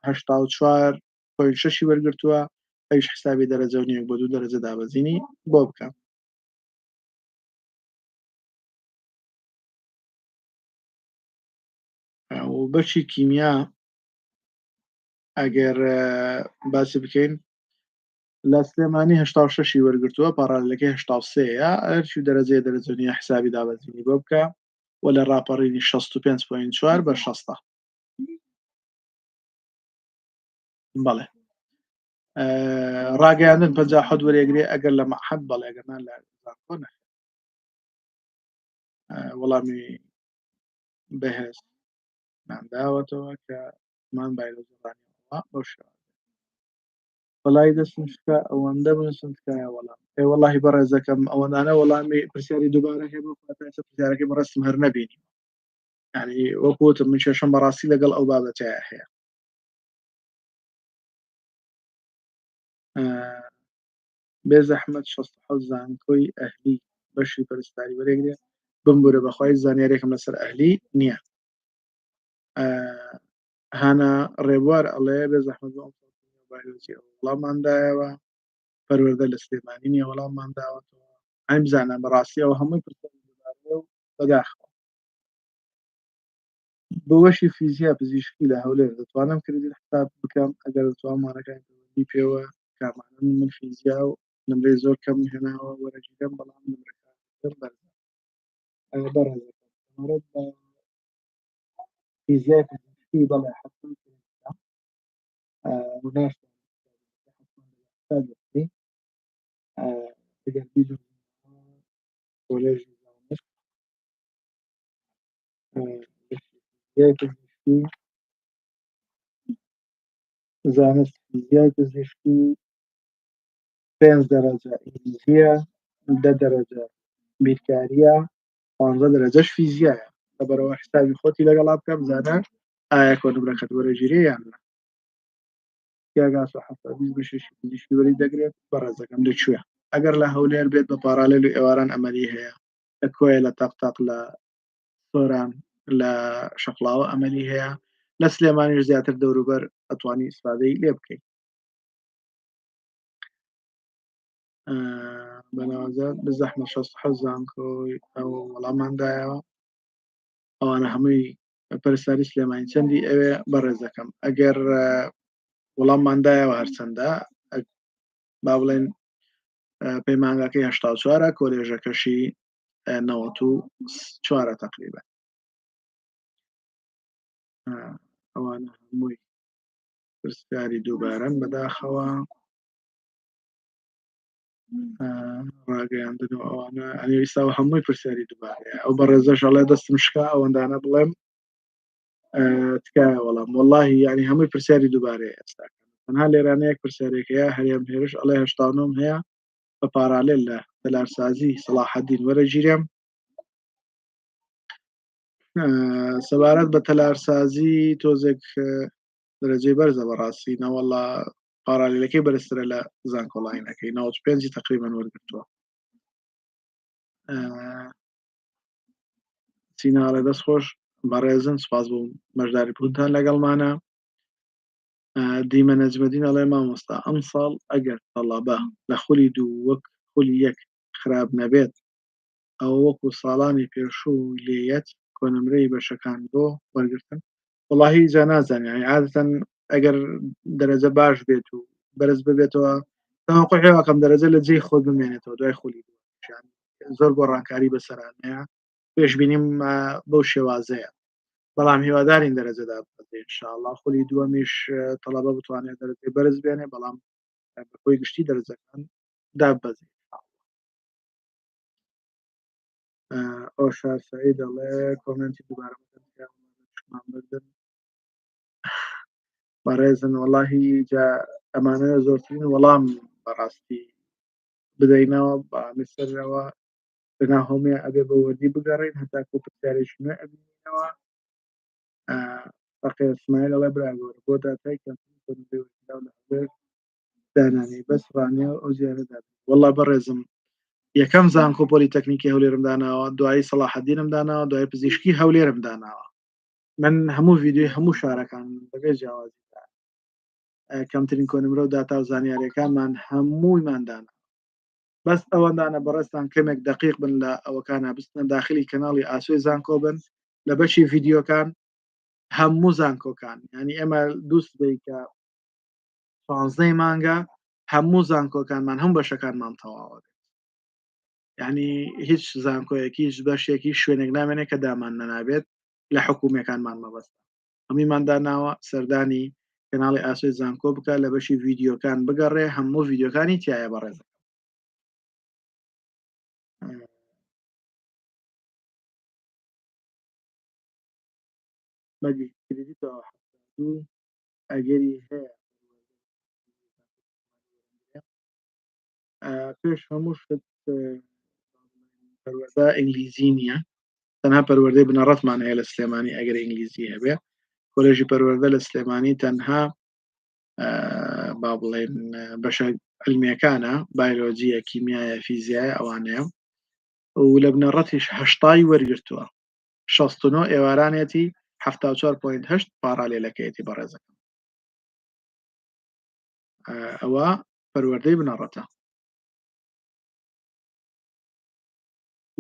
84.6 وەرگرتووە ئەویش حسابی دەرەجە و نیەک بۆ 2 دەرەجە دابەزینی بۆ بکەم و بەشی کیمیا ئەگەر باسی بکەین لە سلێمانی 86 وەرگرتووە پارالەکەی 83ە ئەرشی دەرەجە نیە حسابی دابەزینی بۆ بکە و لە ڕاپەڕینی 65.4 بە 60 بەڵێ ڕاگەیاندن 57 وەرێگرێ ئەگەر لە مەعهەد بەڵێ ئەگەرمان لە زانکۆ نەکرێت وەڵامی بەهێز نانداوەتەوە کە مان بایلۆزیڕانیەوە بەو شێوە وەڵی دەستم شکا ئەوەندە بنووسم تکایە وەڵام وەڵاهی بەڕێزەکەم ئەوەندانە وەڵامی پرسیاری دووبارە هەیە بۆ پرسیارەکەی بەڕستم هەر نەبینی یعنی وەکوتم من کێشەم بەڕاستی لەگەڵ ئەو بابەتەیە هەیە بێ زەحمەت 67 زانکۆی ئەهلی بەشی پەرستاری وەرێگرێ بمبورە بەخوای زانیاریێکم لەسەر ئەهلی نییە هانا ڕێبوار ئەڵێ بێ زەحمەت بایۆلۆجی وەڵامماندایەوە پەروەردە لە سلێمانی نییە وەڵاممانداوەتەوە ئەم بزانە بەڕاستی ئەوە هەمووی پرسیاری و بەداخەوە بۆ وەشی فیزیا پزیشکی لە هەولێر دەتوانم کردی حساب بکەم ئەگەر دەتوانمانەکانی پێوە کامانم من فیزیا و نمرەی زۆر کەم هێناوە وەرەگیرم بەڵام بەڕێزەکەم فیزیای پزیشکی بەڵێ حتما کۆلێژی زانست فیزیای پزیشکی 5 دەرەجە ئینگلیزیە 10 دەرەجە بیرکاریە 15 دەرەجەش فیزیایە لەبەرەوە حسابی خۆتی لەگەڵا بکە بزانە ئایا کۆنمرەکەت وەرەگیری یان نە یاگاس و حەسابی بەشێشی پزیشکی وەری دەگرێت بەڕێزەکەم لەکوێ ئەگەر لە هەولێر بێت بە پارالێل و ئێواران ئەمەلی هەیە لە کۆیە لە تەقتەق لە سۆران لە شەقڵاوە ئەمەلی هەیە لە سلێمانیش زیاتر دەوروبەر ئەتوانی ئیسفادەی لێ بکەیت بەناوەجات بزەحمە 67 زانکۆی ئەو وەڵامماندایەوە ئەوانە هەمووی پەرستاری سلێمانی چەندی ئەوێ بەڕێزەکەم ئەگەر وەڵامماندایەوە هەرچەندە با بڵێن پەیمانگاکەی 84 کۆلێژەکەشی 94 تقریبا ئەوانە هەمووی پرسیاری دووبارەن بەداخەوە ڕاگەیاندن و ئەوانە ئەویستا هەمووی پرسیاری دووبارەیە ئەو بەڕێزەش ئەڵێ دەستم شکا ئەوەندانە بڵێم تکایە وەڵام واللهی یعنی هەمووی پرسیاری دووبارەیە ئێستا تەنها لێرانەیەک پرسیارێکەیە هەرێم هێرش ئەڵێ 89 هەیە بە پارالێل لە تەلارسازی سەلاحەدین وەرەگیرێم سەبارەت بە تەلارسازی تۆزێک دەرەجەی بەرزە بەڕاستی نەوەڵا پارالێلەکەی بەرزترە لە زانکۆڵاینەکەی 95 تقریبان وەرگرتووە سیناڵێ دەست خۆش بەڕێزن سپاس بۆ مەشداری بوونتان لەگەڵمانە دیمە نەجمەدین ئەڵێ مامۆستا ئەم ساڵ ئەگەر تەڵەبە لە خولی دوو وەک خولی یەک خراپ نەبێت ئەو وەکو ساڵانی پێشوو لێیەت کۆنمرەی بەشەکان بۆ وەرگرتن وڵاهی جا نازانانی عادەتەن ئەگەر دەرەجە باش بێت و بەرز ببێتەوە تاوەقعەوەکەم دەرەجە لە جێی خۆت بمێنێتەوە دوای خولی زۆر گۆڕانکاری بەسەرانەیە پێشبینیم بەو شێوازەیە بەڵام هیوادارین دەرەجەدا بێت ئینشاءالله خولی دووەمیش تەڵەبە بتوانێت دەرەجەی بەرز بێنێ بەڵام بەخۆی گشتی دەرەجەکان دابەزێت ئەوشار سەعید دەڵێ کۆمنتی دووبارە بردن بەڕێزن وەڵاهی جا ئەمانە زۆرترین وەڵام بەڕاستی بدەینەوە بەسەرەوە بەناهۆمێ ئەبێ بە وەردی بگەڕین هەتا کۆپرسیارێکی نوێ ئەبینەوە فەقێ ئیسماعیل دەڵێ برا گەورە بۆ داتای دانانی بەس ڕانێ ئەو زیارەدا وەڵا بەڕێزم یەکەم زانکۆ پۆلیتەکنیکی هەولێرم داناوە دوایی سەلاحەدینم داناوە دوای پزیشکی هەولێرم داناوە من هەموو ڤیددیۆی هەموو شارەکان بەبێ جیاوازی کەمترین کۆنمرە و داتا و زانیاریەکانمان هەموویماندانە بەس ئەوەندانە بەڕێستان کەمێک دقیق بن لە ئەوەکانە بستنە داخلی کەناڵی ئاسوی زانکۆ بن لە بەشی ڤیددیۆکان هەموو زانکۆکان ینی ئێمە دووست بیکە 15 مانگە هەموو زانکۆکانمان هەم بەشەکانمان تەواوە ینی هیچ زانکۆیەکی هیچ بەشێکی شوێنێک نامێنێت کە دامان نەنابێت لە حکوومەکانمان مەبەست هەمیمانداناوە سەردانی کەناڵی ئاسوی زانکۆ بکە لە بەشی ڤیددیۆکان بگەڕێ هەموو ڤیددیۆکانی تایە بەڕێز ئەگەری هەیە پێش هەموو شت پەروەردە ئینگلیزی نییە تەنها پەروەردەی بنەڕەتمان هەیە لە سلێمانی ئەگەر ئینگلیزی هەبێ کۆلێژی پەروەردە لە سلێمانی تەنها با بڵێن بەشە علمیەکانە بایۆلۆجیە کیمیایە فیزیایە ئەوانەیە و لە بنەڕەتیش هەشتای وەرگرتووە 69 ئێوارانێتی 74.8 پارالێلەکەیەتی بەڕێزەکەم ئەوە پەروەردەی بنەڕەتە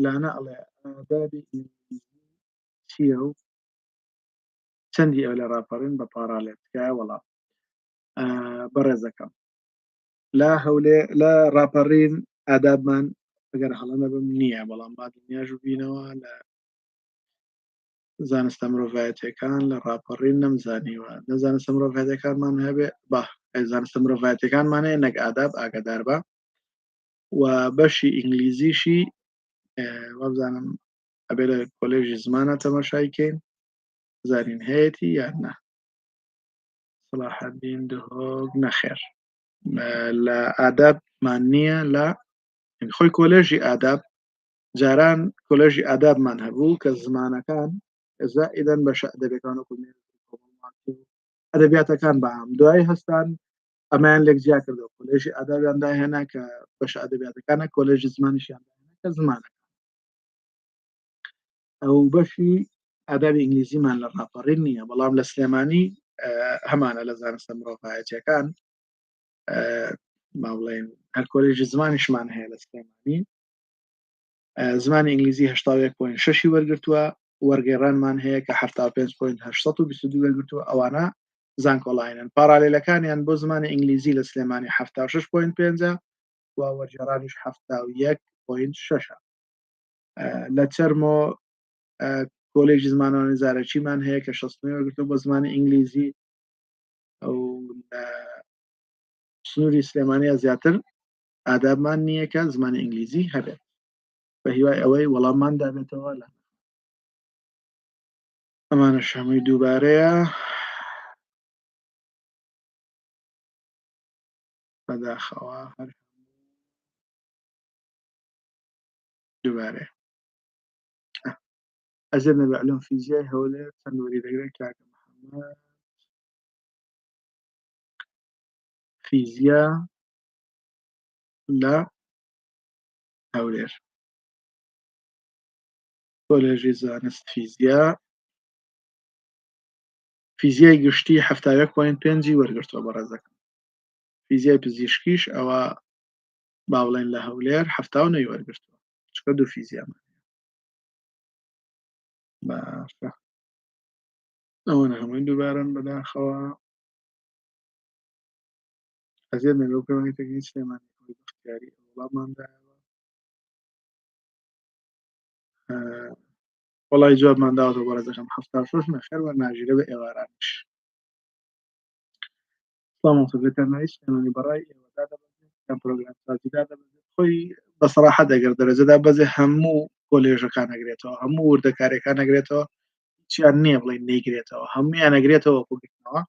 لانا ئەڵێ ئادابی چییە و چەندی ئەو لە ڕاپەڕین بە پارالێتکای وەڵام بەڕێزەکەم لا هەولێ لە ڕاپەڕین ئادابمان ئەگەر هەڵەنە بم نییە بەڵام با دنیاژ بینەوە لە زانستە مرۆڤایەتەکان لە ڕاپەڕین نەمزانیوە نەزانستە مرۆڤایەتەکانمان هەبێ با زانستە مرۆڤایەتەکانمان هەیە نەک ئاداب ئاگدار بە و بەشی ئینگلیزیشی وەبزانم ئەبێ لە کۆلێژی زمانە تەماشایکەین زانین هەیەی یان نا سڵاحەدین دهۆک نەخێر لە ئادابمان نییە لە خۆی کۆلێژی ئاداب جاران کۆلێژی ئادابمان هەبوو کە زمانەکان زائدەن بەشە ئەدەبیەکان و ئەدەبیاتەکان بەعام دوای هەستان ئەمایان لێک جیا کردەوە کۆلێژی ئادابیان داهێنا کە بەشە ئەدەبیاتەکانە کۆلێژی زمانیشیان کە زمانەکە ئەو بەشی ئادابی ئینگلیزیمان لە ڕاپەڕین نییە بەڵام لە سلێمانی هەمانە لە زانستە مرۆڤایەتیەکان ما بڵێن هەر کۆلێژی زمانیشمان هەیە لە سلێمانی زمانی ئینگلیزی 1.6 وەرگرتووە وەرگێڕانمان هەیە کە 75.8 وەرگرتووە ئەوانە زانکۆڵاینن پارالێلەکانیان بۆ زمانی ئینگلیزی لە سلێمانی 76.5 و وەرگێڕانیش 71.6 لە چەرمۆ کۆلێژی زمانەوە نزارەکیمان هەیە کە 60 وەرگرتووە بۆ زمانی ئینگلیزی ئەو سنووری سلێمانیە زیاتر ئادابمان نییە کە زمانی ئینگلیزی هەبێت بە هیوای ئەوەی وەڵاممان دابێتەوە لە ئەمانە شەمەی دووبارەیە بەداخەوە هەر دووبارێ ئەزێ نەبعلوم فیزیای هەولێر چەند وەری دەگرێت کاکە محەممەد فیزیا لە هەولێر کۆلێژی زانست فیزیای گشتی 71.5 وەرگرتووە بەڕێزەکەم فیزیای پزیشکیش ئەوە با بڵێن لە هەولێر 79 وەرگرتووە چکە دوو فیزیامان باشە ئەوەنە هەمووی دووبارەن بەداخەوە ئەزیێ لەو پەیوەندیتێکی سلێمانی خۆی بەختیاری وەڵامماندایەوە وەڵی جوابمان داوەتەوە بەڕێزەکەم 76 نەخێر وەرناژیرە بە ئێوارانش سلامەتەبێتەرناوی سلێمانی بەڕای ئێوەدا دەبێت کەم پرۆگرام سازیدا دەبێت خۆی بەسەراحەت دەگەر دەرەجەدا بەزێ هەموو کۆلێژەکان نەگرێتەوە هەموو وردەکارەکان نەگرێتەوە چیان نییە بڵێن نەیگرێتەوە هەمویان نەگرێتەوە بگرنەوە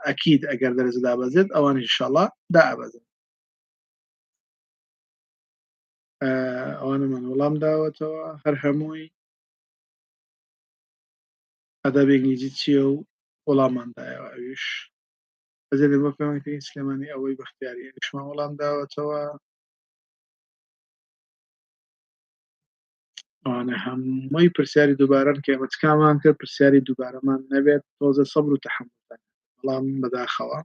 ئەکید ئەگەر دەرەجەدا بەزێت ئەوان ئینشاءڵڵا دائەبەزن ئەوانە من وەڵام داوەتەوە هەر هەمووی ئەدەبێنگیجی چییە و وەڵامماندایەوە ئەویش ئەزێ لە بۆ پەیوەندیتێکی سلێمانی ئەوەی بەختیاری شمان وەڵام داوەتەوە ئەوانە هەمووی پرسیاری دووبارەن کە ئێمە چکامان کرد پرسیاری دووبارەمان نەبێت تۆزە سەبر و تەحەمموڵ بەڵام بەداخەوە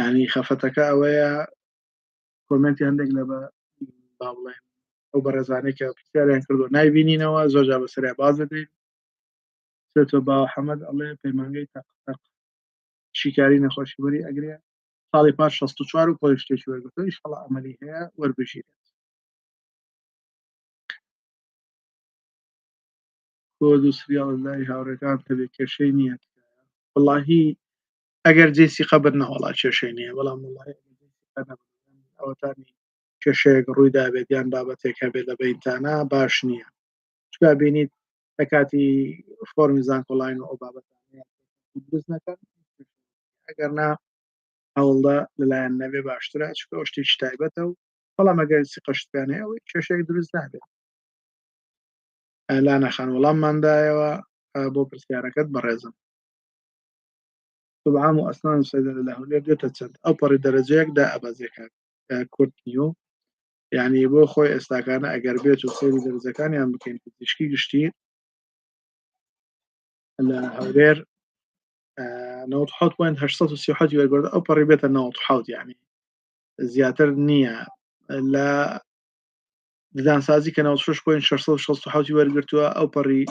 ینی خەفەتەکە ئەوەیە کۆمنتی هەندێک لە بە با بڵێن ئەو بەڕێزانەی کە پرسیاریان کردو نایبینینەوە زۆرجا بەسەریا باز دەدەین تۆ با حەمەد ئەڵێ پەیمانگەی تاقەق شیکاری نەخۆشیوەری ئەگرێ ساڵی پاش 64 و پۆلی شتێکی وەرگتۆ ئیشەڵا ئەمەلی هەیە وەربژیرێت کۆ دووسریاڵای هاوڕێکان تەبێ کێشەی نییە واللهی ئەگەر جێسی قەبت نەوەڵا کێشەی نییە بەڵام ئەوەتانی کێشەیەک ڕوویدا بێتیان بابەتێک هەبێت لە بەینتانە باش نییە چکا بینیت لە کاتی فۆرمی زانکۆڵین و ئەو بابەتانەیە دروست نەکەن ئەگەر نا هەوڵدا لەلایەن نەبێ باشترە چکە ئەو شتێکی تایبەتە و بەڵام ئەگەر قەشتیانەیە ئەوەی کێشەیەک دروست نابێت لا نەخان وەڵامماندایەوە بۆ پرسیارەکەت بەڕێزم طبعا و ئەسنان سەیدە لە هەولێر دێتە چەند ئەو پەڕی دەرەجەیەکدا ئەبەزێکە کورت نیو یعنی بۆ خۆی ئێستاکانە ئەگەر بێت و سێری دەرزەکانیان بکەین پزیشکی گشتی لە هەولێر 98.8 وەرگرد ئەو پەڕی بێتە 96 یعنی زیاتر نییە لە ددانسازی کە 96.6 وەرگرتووە ئەو پەڕی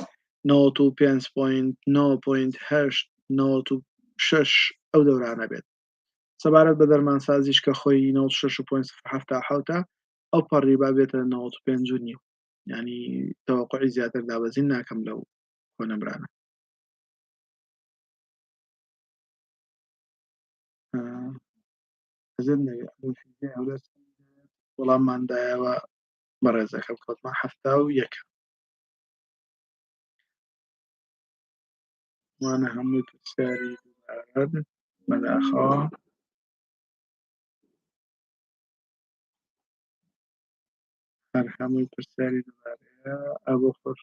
95.9.8 ئەو دەورانە بێت سەبارەت بە دەرمانسازیش کە خۆی 96.7 ئەو پەڕی با بێتە 95 نیو ینی تەوەقعی زیاتر دابەزین ناکەم لەو کۆنەبرانە وەڵامماندایەوە بەڕێزەکەم خۆتمان هەفتا و یەکە وانە هەمووی پرسیاری دووبارەن بەداخەوە هەر هەمووی پرسیاری دووبارەیە ئەبۆ خۆش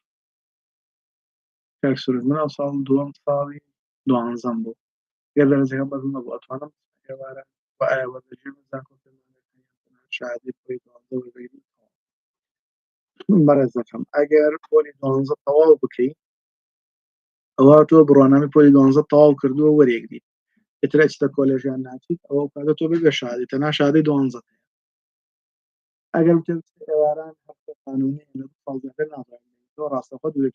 کاکسورت من ئەو ساڵ دووەم ساڵی دوانزەم بوو گەر دەرەجەکە بەزم نەبوو ئەتوانم ئێوارە و ئایا وەردەگرێ شادی پۆلی دوانزە وەربگری بەڕێزەکەم ئەگەر پۆلی دوانزە تەواو بکەی ئەوە تۆ بڕوانامی پۆلی دوانزە تەواو کردووە وەرێگری ئتر ئەچتە کۆلێژیان ناچیت ئەوە کاتە تۆ ببێ شادی تەنها شادەی دوانزە ئەگەر ئێواران هەفتە قانونی ساڵەکە نازانین تۆ ڕاستەخۆ دوێ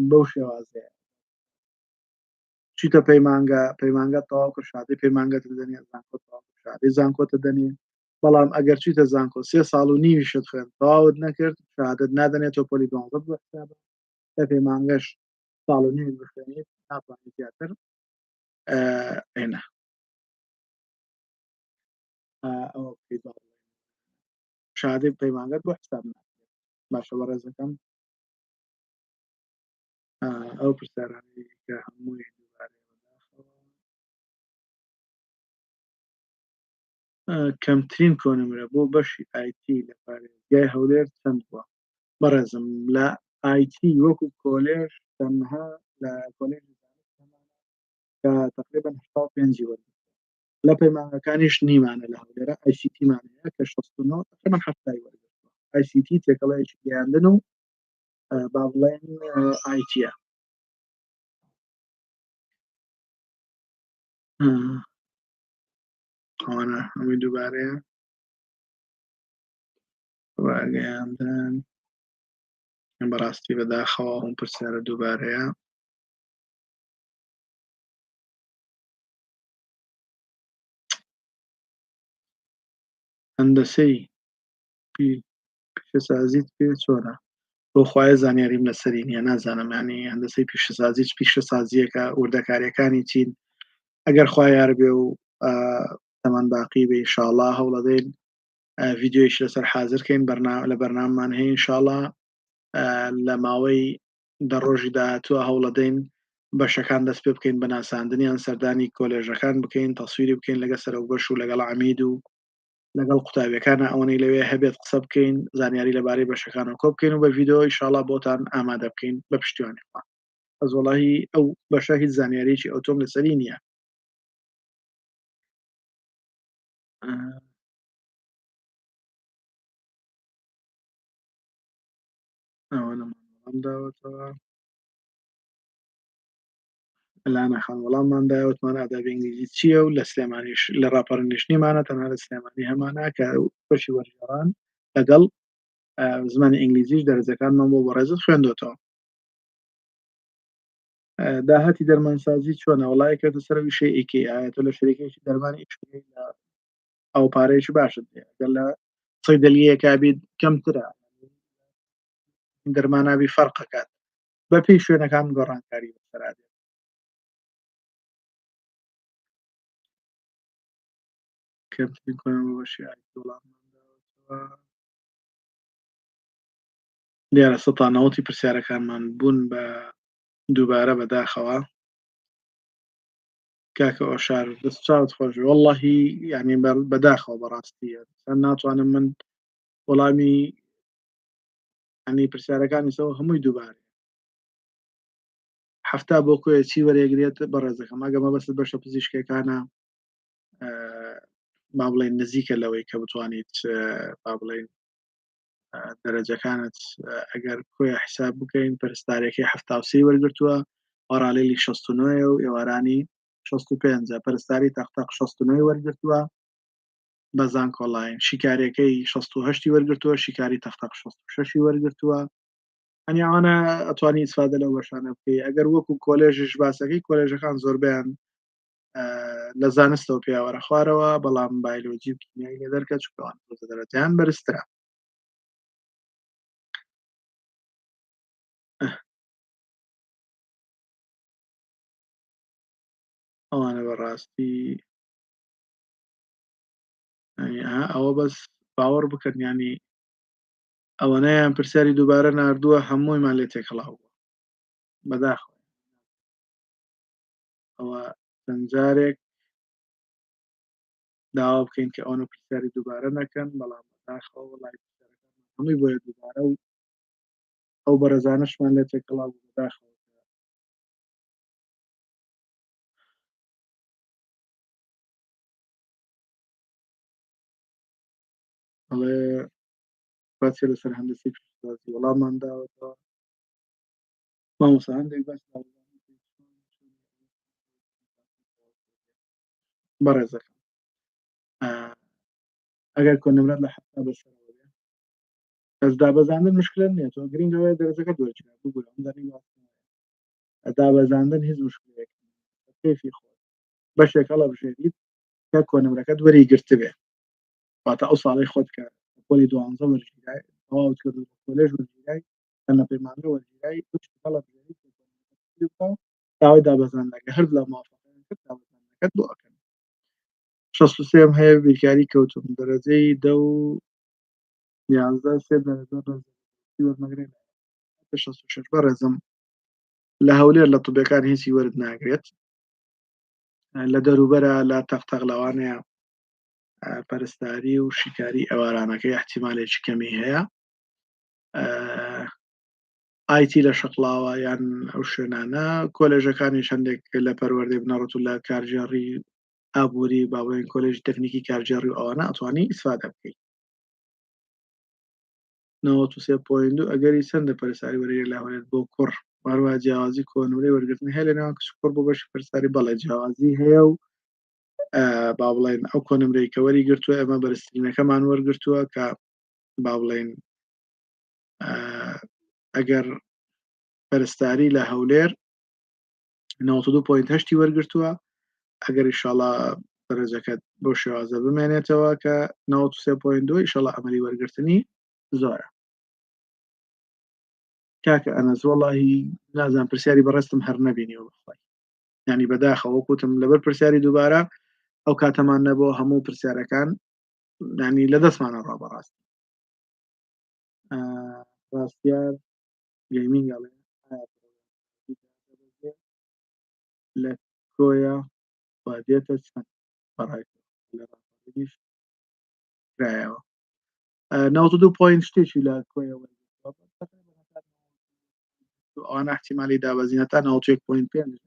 بەو شێوازەیە چیتە پەیمانگە تەواو کرد شادی پەیمانگەت دەنێ زانکۆ شادی زانکۆتە دەنێ بەڵام ئەگەر چیتە زانکۆ 3 ساڵ و نیویشت خوێن تەواوت نەکرد شادت نادەنێتەوە پۆلی دوانزە بەحسابە لە پەیمانگەش ساڵ و نیوی بخوێنیت ناتوانیت زیاتر هێنا ئەوە شادی پەیمانگەت بۆ حساب ناکرێت باشە بەڕێزەکەم ئەو پرسیارانەی کە هەمووی کەمترین کۆنمرە بۆ بەشی ئایتی لە پارێزگای هەولێر چەند بووە بەڕێزم لە ئایتی وەکو کۆلێژ تەنها لە کۆلێژ کە تقریبا 5 وەرگ لە پەیمانەکانیش نیمانە لە هەولێرە ئایسیتیمانەیە کە 69 تقریبا 7 وەرگ ئایسیتی تێکەڵەیەکی گەیاندن و با بڵێن ئایتیە ئەوانە هەمووی دووبارەیە واگەیاندن بەڕاستی بەداخەوە هەم پرسیارە دووبارەیە هەندەسەی پیشەسازیت پێ چۆنە؟ بۆ خوایە زانیاریم لەسەری نییە نازانم ینی هەندەسەی پیشەسازی پیشەسازیەکە وردەکاریەکانی چین ئەگەر خوا یار بێ و تەمان باقی بێ ئینشاءڵڵا هەوڵەدەین ڤیددیۆیش لەسەر حازرکەین لە بەرناممان هەیە ئینشاءڵڵا لە ماوەی ڕۆژی داهاتووە هەوڵەدەین بەشەکان دەست پێ بکەین بە ناساندنیان سەردانی کۆلێژەکان بکەین تەسویری بکەین لەگە سەرۆک بەش و لەگەڵ عەمید و لەگەڵ قوتابیەکانە ئەوەی لەوێ هەبێت قسە بکەین زانیاری لەبارەی بەشەکانەوە کۆ بکەین و بە ڤیددیۆ ئینشاءڵڵا بۆتان ئامادە بکەین بە پشتیوانی خوا ئەس وەڵاهی ئەو بەشە هیچ زانیاریی ئۆتۆم لەسەری نییە ئەوە نەمان داوەتەوە لانەخان وەڵاممان داوتمان ئادابی ئینگلیزی چییە و لە سلێمانیش لە ڕاپەڕنیشتنیمانە تەنها لە سلێمانی هەمانە کە بەشی وەرگێڕان لەگەڵ زمانی ئینگلیزیش دەرەجەکانمان بۆ بەڕێزت خوێندوێتەوە داهاتی دەرمانسازی چۆنە وڵایەکە سەر ویشەی ئیکی ئاەتە لە شەریکێکی دەرمانی ئیشکی لە ئەو پارەیەکی باشت گەر لە سەیدەلیەکە بیت کەمترە دەرمانابی فەرقەکات بەپی شوێنەکان گۆڕانکاری بەسەرادێت کەمترین کۆنەوە بەشی وڵامەوە دیارە 90 پرسیارەکانمان بوون بە دووبارە بەداخەوە کاکە ئۆشار دەست چاوت خۆش وەڵڵاهی یعنی بەداخەوە بەڕاستیە ناتوانم من وەڵامی ئەنی پرسیارەکانی سەوە هەمووی دووبارە هەفتا بۆ کۆیە چی وەرەگرێت بەڕێزەکەم ئەگەمە بەست بەشە پزیشکەکانە با بڵێن نزیکە لەوەی کە بتوانیت با بڵێن دەرەجەکانت ئەگەر کۆی حساب بکەین پەرستارێکی هەفتاسی وەرگرتووە وەڕالێلی 69 و ئێوارانی 65 پەرستاری تەختەق 69 وەرگرتووە بەزان کۆڵین شیکارەکەی 68 وەرگرتووە شیکاری تەختەق 66 وەرگرتووە ئەنی ئەوانە ئەتوانی ئیسفادە لەو بەشانە بکەی ئەگەر وەکو کۆلێژش باسەکەی کۆلێژەکان زۆربیان لە زانستەوە پیاوەرە خوارەوە بەڵام بایلۆجی و کیمیای لێ دەرکە چکەوان دەرەجیان بەرزترە ئەوانە بەڕاستی ئەوە بەس باوەڕ بکەن ینی ئەوەنەیان پرسیاری دووبارە نردووە هەموویمان لێ تێکەڵاو بووە بەداخەوە ئەوە چەندجارێک داوا بکەین کە ئەوە پرسیاری دووبارە نەکەن بەڵام بەداخەوە وڵای هەمووی بۆیە دووبارە و ئەو بەرەزانشمان لێ تێکەڵاو بوو بەداخەوە ئەڵێ باسی لەسەر هەندسی پیشسازی وەڵاممان داوەتەوە مامۆستا هەندێک باس بەڕێزەکەم ئەگەر کۆنمرات لە حتا بەسەرەوە بێ کەس دابەزاندن مشکلت نییە تۆ گرنگەوەی دەرەجەکە دووەچێت بگورە دابەزاندن هیچ مشکلێک کێفی خۆ بەشێک هەڵە بژێریت کە کۆنمرەکەت وەری گرتبێ واتە ئەو ساڵی خۆت کە پۆلی 12 وەرگیرای تەواوت کرد و کۆلێژ وەرگیرای تەنە پەیمانگە وەرگیرای هەڵە بژێریت داوای دابەزاندنەکە هەر لە موافقەکەت دابەزاندنەکەت بۆ ئەکەن 63 هەیە بیرکاری کەوتم دەرەجەی 10 بەڕێزم لە هەولێر لە طبەکان هیچی وەرد ناگرێت لە دەروبەرە لە تەختەق لەوانەیە پەرستاری و شیکاری ئەوارانەکەی احتیمالێکی کەمی هەیە ئایتی لە شەقڵاوە یان ئەو شوێنانە کۆلێژەکانی هەندێک لە پەروەردەی بنەڕەت و لە کارژێڕی ئابووری باڵێن کۆلێژی تەکنیکی کارژێڕی و ئەوانە ئەتوانی ئیسفادە بکەیت 93.2 ئەگەری چەندە پەرستاری وەرەگرێت لە هەولێر بۆ کوڕ هەروە جیاوازی کۆنورەی وەرگرتنی هەیە لە نێوان کچ و کوڕ بۆ بەشی پەرستاری بەڵێ جیاوازی هەیە و با بڵێن ئەو کۆنمرەی کە وەری گرتووە ئەمە بەرزترینەکەمان وەرگرتووە کە با بڵێن ئەگەر پەرستاری لە هەولێر 92.8 وەرگرتووە ئەگەر ئینشاڵڵا دەرەجەکەت بۆ شێوازە بمێنێتەوە کە 93.2 ئینشەڵا ئەمەلی وەرگرتنی زۆرە. کاکە ئەنەس وەڵاهی نازانم پرسیاری بەڕێستم هەر نەبینیەوە بەخوای. یعنی بەداخەوە وەکوتم لەبەر پرسیاری دووبارە ئەو کاتەمان نەبووە هەموو پرسیارەکان ینی لە دەستمانە ڕابەڕاست. ڕاستیار گەیمینگ ئەڵێ لە کۆیە وا دێتە چەند بەڕای لە ڕاپەڕینیش کرایەوە 92 پوینت شتێکی لە کۆیە ئەوانە احتیمالی دابەزینەتە 91.5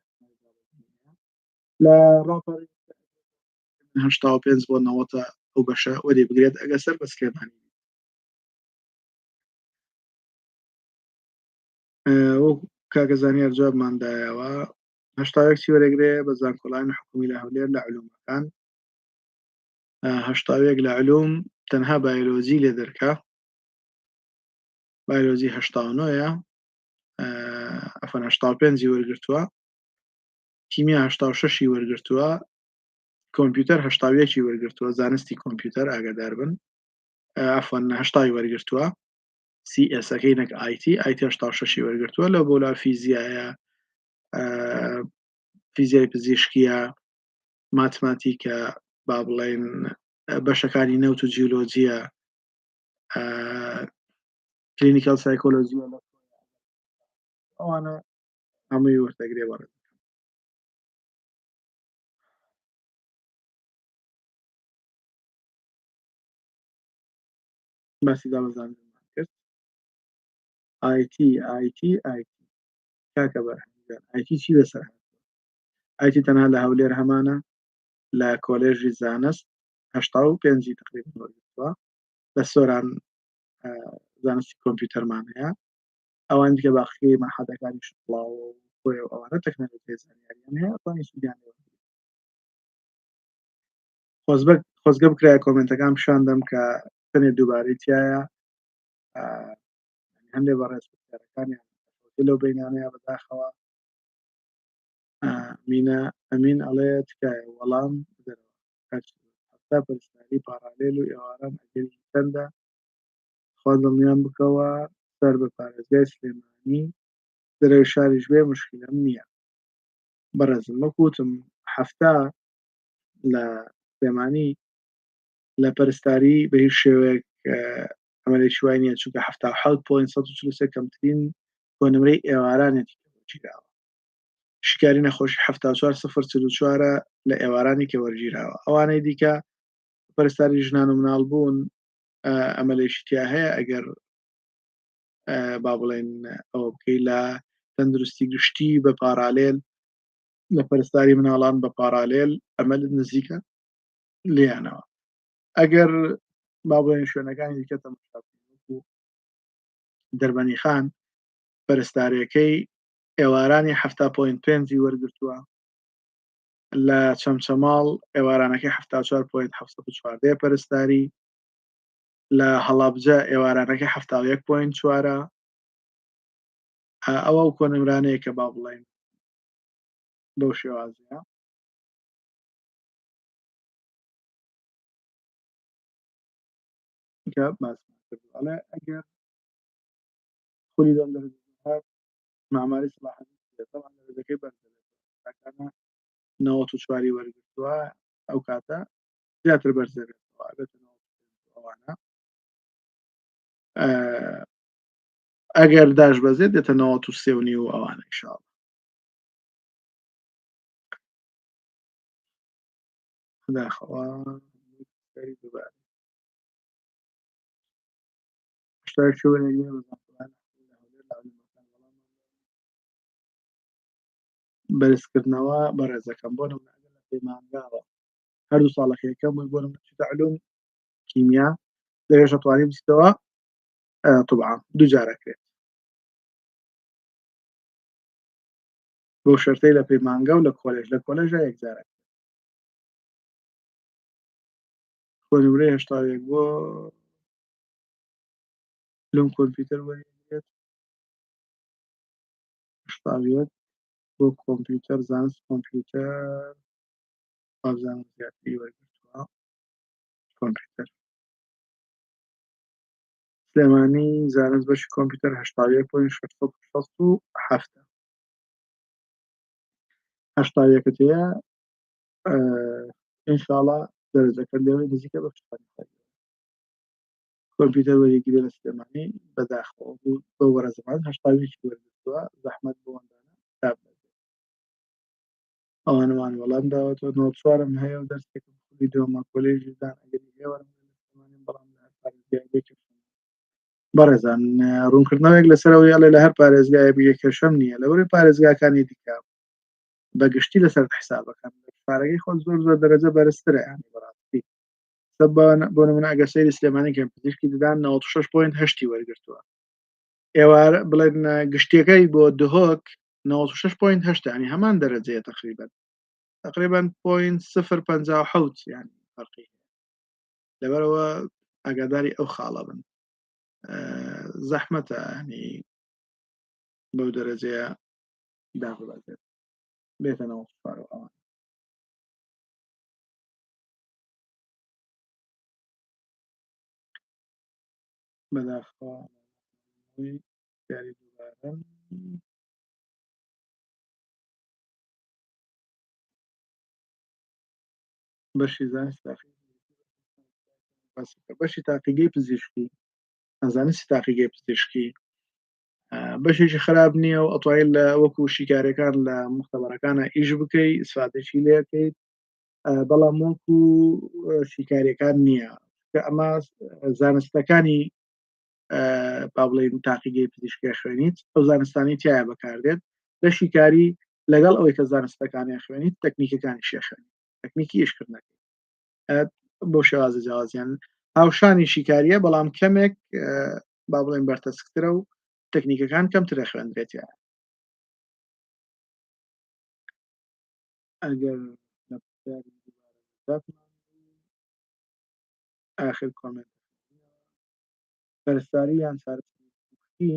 لە ڕاپەڕین 85 بۆ 90 ئەو بەشە وەری بگرێت ئەگە سەر بە سلێمانی وەک کاکە زانیار جوابماندایەوە 81 چی وەرەگرێ بە زانکۆڵانی حکومی لە هەولێر لە علومەکان 81 لە علوم تەنها بایۆلۆجی لێ دەرکا بایۆلۆجی 89 ئەفەن 85 وەرگرتووە کیمیا 86 وەرگرتووە کۆمپیوتەر 81 وەرگرتووە زانستی کۆمپیوتەر ئاگادار بن ئەفەن 80 وەرگرتووە CS-ەکەی نەک IT 86 وەرگرتووە لە بۆ لا فیزیایە فیزیای پزیشکیە ماتماتیکە با بڵێن بەشەکانی نەوت و جیۆلۆجیە کلینیکال سایکۆلۆژی ئەوانە هەمووی وەردەگرێ وەڕێ باسی دامەزانمان کرد IT کاکە بەرهەمجان IT چی لەسەر IT تەنها لە هەولێر هەمانە لە کۆلێژی زانست 85 تقریبا وەرگرتووە لە سۆران زانستی کۆمپیوتەرمان هەیە ئەوان دیکە باقی مەحەدەکانی شڵاو و خۆی و ئەوانە تەکنەلۆجی زانیاریان هەیە ئەتوانی سودیان لێ خۆزگە بکرایە کۆمنتەکان پیشاندەم کە تەنێ دووبارەی تایە هەندێک بەڕێز پرسیارەکانیان لەو بینانەیە بەداخەوە مینە ئەمین ئەڵێ تکایە وەڵام هەفتا پەرستاری پارالێل و ئێواران ئەگەری چەندە خوا دڵنیان بکەوە سەر بە پارێزگای سلێمانی دەرەوی شاریش بێ مشکلەم نییە بەڕێزم وەکوتم هەفتا لە سلێمانی لە پەرستاری بە هیچ شێوەیەک ئەمەلێکی وای نییە چونکە 77.143 کەمترین بۆنمرەی ئێوارانێتی وەرگیراوە شکاری نەخۆشی 74.044 لە ئێوارانی کە وەرگیراوە ئەوانەی دیکە پەرستاری ژنان و مناڵ بوون ئەمەلێکی تیا هەیە ئەگەر با بڵێن ئەوە بکەی لە تەندروستی گشتی بە پارالێل لە پەرستاری مناڵان بە پارالێل ئەمە نزیکە لیانەوە ئەگەر با بڵێن شوێنەکانی دیکە تەماشا دەربەنی خان پەرستاریەکەی ئێوارانی 7.5 وەرگرتووە لە چەمچەماڵ ئێوارانەکەی 74.714 پەرستاری لە هەڵابجە ئێوارانەکەی 71.4 ئەوە و کۆنمرانەیە کە با بڵێن بەو شێوازەیە کە باسمان کردووەڵێ ئەگەر خولی دەم دەرهات ماماری سلاحەتی طبعا دەرەجەکەی بەرزەکانە 94 وەرگرتووە ئەو کاتە زیاتر بەرزێتەوە ئەوانە ئەگەر داش بەزێت دێتە 93 و ئەوانە ئینشاڵڵا خداخەوا دووبارە بەرزکردنەوە بەڕێزەکەم بۆ نمونە لە پەیمانگاوە هەردوو ساڵەکە یەکەم بۆ نمونە علوم کیمیا لەوێش دەتوانین بچیتەوە طبعا دوو جارەکرێت بۆ شەرتەی لە پەیمانگا و لە کۆلێژە یەکجارە خۆنمرەی 81 بۆ لەم کۆمپیوتەر وەرگێت 81 بۆ کۆمپیوتەر زانست کۆمپیوتەر وابزانم زیاتری وەرگرتووە کۆمپیوتەر. سلێمانی زانست بەشی کۆمپیوتەر 81.667 هەشتاویەکت هەیە ئینشاڵڵا دەرەجەکە لێوەی نزیکە بە کۆمپیوتەر وەریەکی لێ لە سلێمانی بەداخەوە بوو بۆ وەرە زەمان هەشتاویەکی وەرگرتووە زەحمەت بۆوەندانە تاب ئەوانەمان وەڵام داوەتەوە 94م هەیە و دەرسێکم خوێندووە کۆلێژی دان ئەگەری هەیە وەرم بەڵام لە هەر پارێزگایەکی بەڕێزان ڕوونکردنەوەیەک لەسەرەوەی ئەڵێ لە هەر پارێزگایە بگە کێشەم نییە لەوەی پارێزگاکانی دیکە بەگشتی لەسەر حسابەکان پارەکەی خۆ زۆر زۆر دەرەجە بەرزترە ینی بەڕاستی بۆ نمونە ئەگە سەیری سلێمانی کەم پزیشکی ددان 96.8 وەرگرتووە ئێوارە بڵێن گشتەکەی بۆ دهۆک 96.8 ینی هەمان دەرەجەیە تقریبا 0.057 ینی فەرقی لەبەرەوە ئاگاداری ئەو خاڵە بن زەحمەتە ینی بەو دەرەجەیە داخڵێت بێتەنەوە ئەوان بەداخەوە دیاری دووبارە بەشی زانست بەشی تاقیگەی پزیشکی ئەزانستی تاقیگەی پزیشکی بەشێکی خراپ نییە و ئەتوانیت لە وەکو شیکارەکان لە مختبەرەکانە ئیش بکەیت سفادەشی لێکەیت بەڵام وەکو شیکاریەکان نییە ئەمە زانستەکانی با بڵێن تاقیگەی پزیشکی خوێنیت ئەو زانستانی تایە بەکاردێت لە شیکاری لەگەڵ ئەوەی کە زانستەکانی خوێنیت تەکنیکەکانی شێخێنیت تەکنیکی ئیشکردنەکەی بۆ شێوازە جیاوازیان هاوشانی شیکاریە بەڵام کەمێک با بڵێن بەرتەسکترە و تەکنیکەکان کەمترە خوێندرێتە ئەگەر آخر کۆمنت پەرستاری یان چارەسەری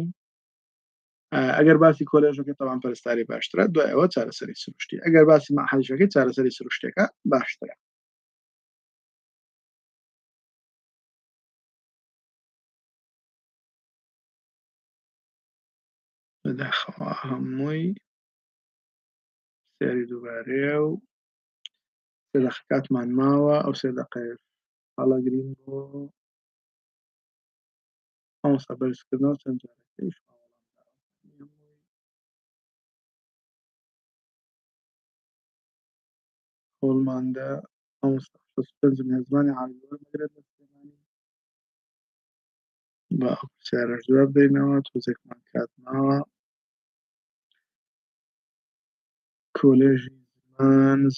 ئەگەر باسی کۆلێژەکە تەوان پەرستاری باشترە دوای ئەوە چارەسەری سروشتی ئەگەر باسی مەحەلیشەکەی چارەسەری سروشتێکە باشترە بەداخەوە هەمووی سێری دووبارەیە و سێدەقە کاتمان ماوە ئەو سێدەقەیە هەڵەگرین بۆ ئەوسا بەرزکردنەوە چەند جارێک هۆڵماندا زمانی عالی وەرمەگرێت بە سلێمانی بە ئەو پرسیارەش جواب بدەینەوە تۆزێکمان کات ماوە کۆلێژی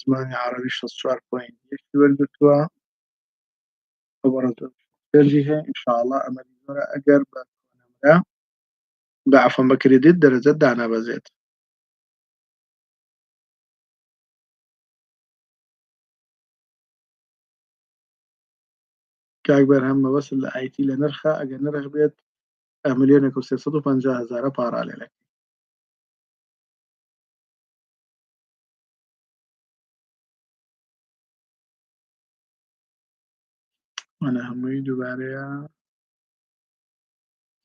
زمانی عەرەبی 64.1 وەرگرتووە ئەو بەڕێزی هەیە ئینشاءڵڵا ئەمەری زۆرە ئەگەر بە نەمرە بە عەفەن بە کریدیت دەرەجەت دانابەزێت کاک بەرهەم مەبەست لە ئایتی لە نرخە ئەگەر نرخ بێت 1,350,000 پارا لێ ئەنە هەمووی دووبارەیە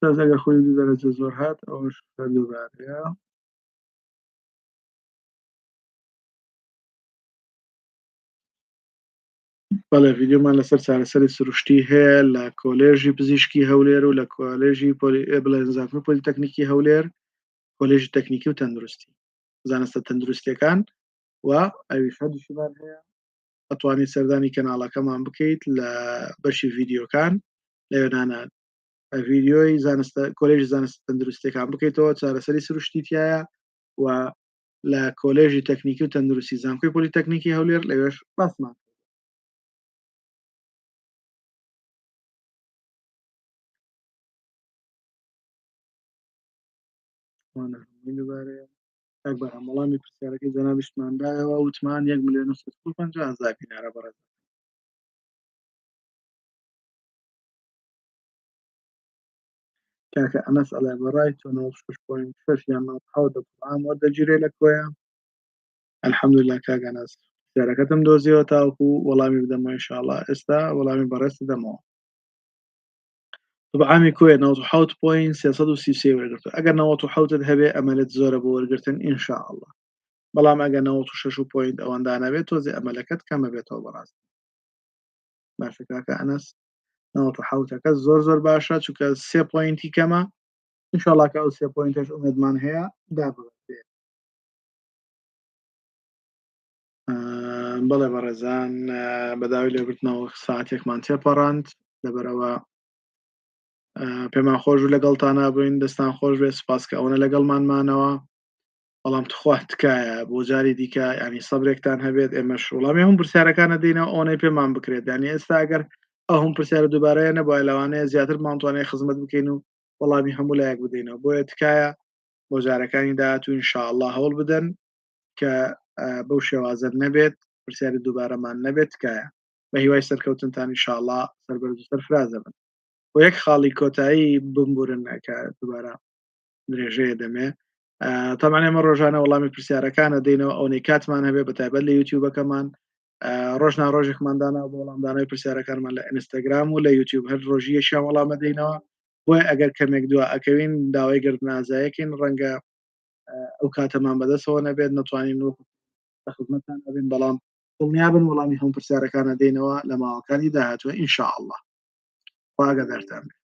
ئەگەر خۆی دوو دەرەجە زۆر هات ئەوش دووبارەیە بەڵێ ڤیددیۆمان لەسەر چارەسەری سروشتی هەیە لە کۆلێژی پزیشکی هەولێر و لە کۆلێژی بڵێن زانکۆی پۆلیتەکنیکی هەولێر کۆلێژی تەکنیکی و تەندروستی زانستە تەندروستیەکان و ئەویش هەردووشیمان هەیە ئەتوانیت سەردانی کەناڵەکەمان بکەیت لە بەشی ڤیددیۆکان لە وێنانە ڤیددیۆی کۆلێژی زانست تەندروستیەکان بکەیتەوە چارەسەری سروشتی تایە و لە کۆلێژی تەکنیکی و تەندروستی زانکۆی پۆلیتەکنیکی هەولێر لەوێش باسمان دووبارەیە کاک بەرهەم وەڵامی پرسیارەکەی جەنابیشماندایەوە وتمان 1,350,000 دینارە بەڕێز کاکە ئەنەس ئەڵێ بەڕای تۆ 96.6 یان 97 عام وەردەگیرێ لە کۆیە الحەمدوللا کاک ئەنەس پرسیارەکەتم دۆزیەوە تاوەکو وەڵامی بدەمەوە ئینشاءالله ئێستا وەڵامی بەڕێز دەمەوە. طبعامی کوێ 97.333 وەرگرتووە ئەگەر 97 هەبێ ئەمەلت زۆرە بۆ وەرگرتن ئینشاءالله بەڵام ئەگەر 96 پوینت ئەوەندانە بێت تۆزێ ئەمەلەکەت کەمە بێتەوە بەڕاستی باشە کاکە ئەنەس 97ەکە زۆر باشە چونکە 3 پوینتی کەمە ئینشاءالله کە ئەو 3 پوینتش ئومێدمان هەیە دابڕێت. بەڵێ بەڕێزان بەداوی لێبرتنەوە ساعتێکمان تێپەڕاند لەبەرەوە پێمان خۆش و لەگەڵتانە بووین دەستان خۆش بێت سپاس کە ئەوەنە لەگەڵمانمانەوە بەڵام تخوا تکایە بۆ جاری دیکە ینی سەبرێکتان هەبێت ئێمەش وڵامی هەموو پرسیارەکانە دێنەوە ئەوەی پێمان بکرێت ینی ئێستا ئەگەر ئەو هەم پرسیارە دووبارەیە نەبووە لەوانەیە زیاتر مانتوانێت خزمەت بکەین و وەڵامی هەموو لایەک بدەینەوە بۆیە تکایە بۆ جارەکانی داهاتوو ئینشاءالله هەوڵ بدەن کە بەو شێوازە نەبێت پرسیاری دووبارەمان نەبێت تکایە بە هیوای سەرکەوتنتان ئینشاءالله سەربەرز و سەرفرازە بن بۆ یەک خاڵی کۆتایی بمبورن کە دووبارە درێژەیە دەمێ تەمان ئێمە ڕۆژانە وەڵامی پرسیارەکانە دێنەوە ئەوەی کاتمان هەبێ بەتایبەت لە یوتیوبەکەمان ڕۆژنا ڕۆژێکماندانە بۆ وەڵامدانەوەی پرسیارەکانمان لە ئینستاگرام و لە یوتیوب هەر ڕۆژیەشیان وەڵامە دێنەوە بۆیە ئەگەر کەمێک دووە ئەکەوین داوای گرتن ئازایەکەین ڕەنگە ئەو کاتەمان بەدەستەوە نەبێت نتوانین بە خزمەتتان ئەبین بەڵام دڵنیابن وەڵامی هەموو پرسیارەکانە دێنەوە لە ماوەکانی داهاتوە ئینشاءالله خوا ئاگادارتان بێ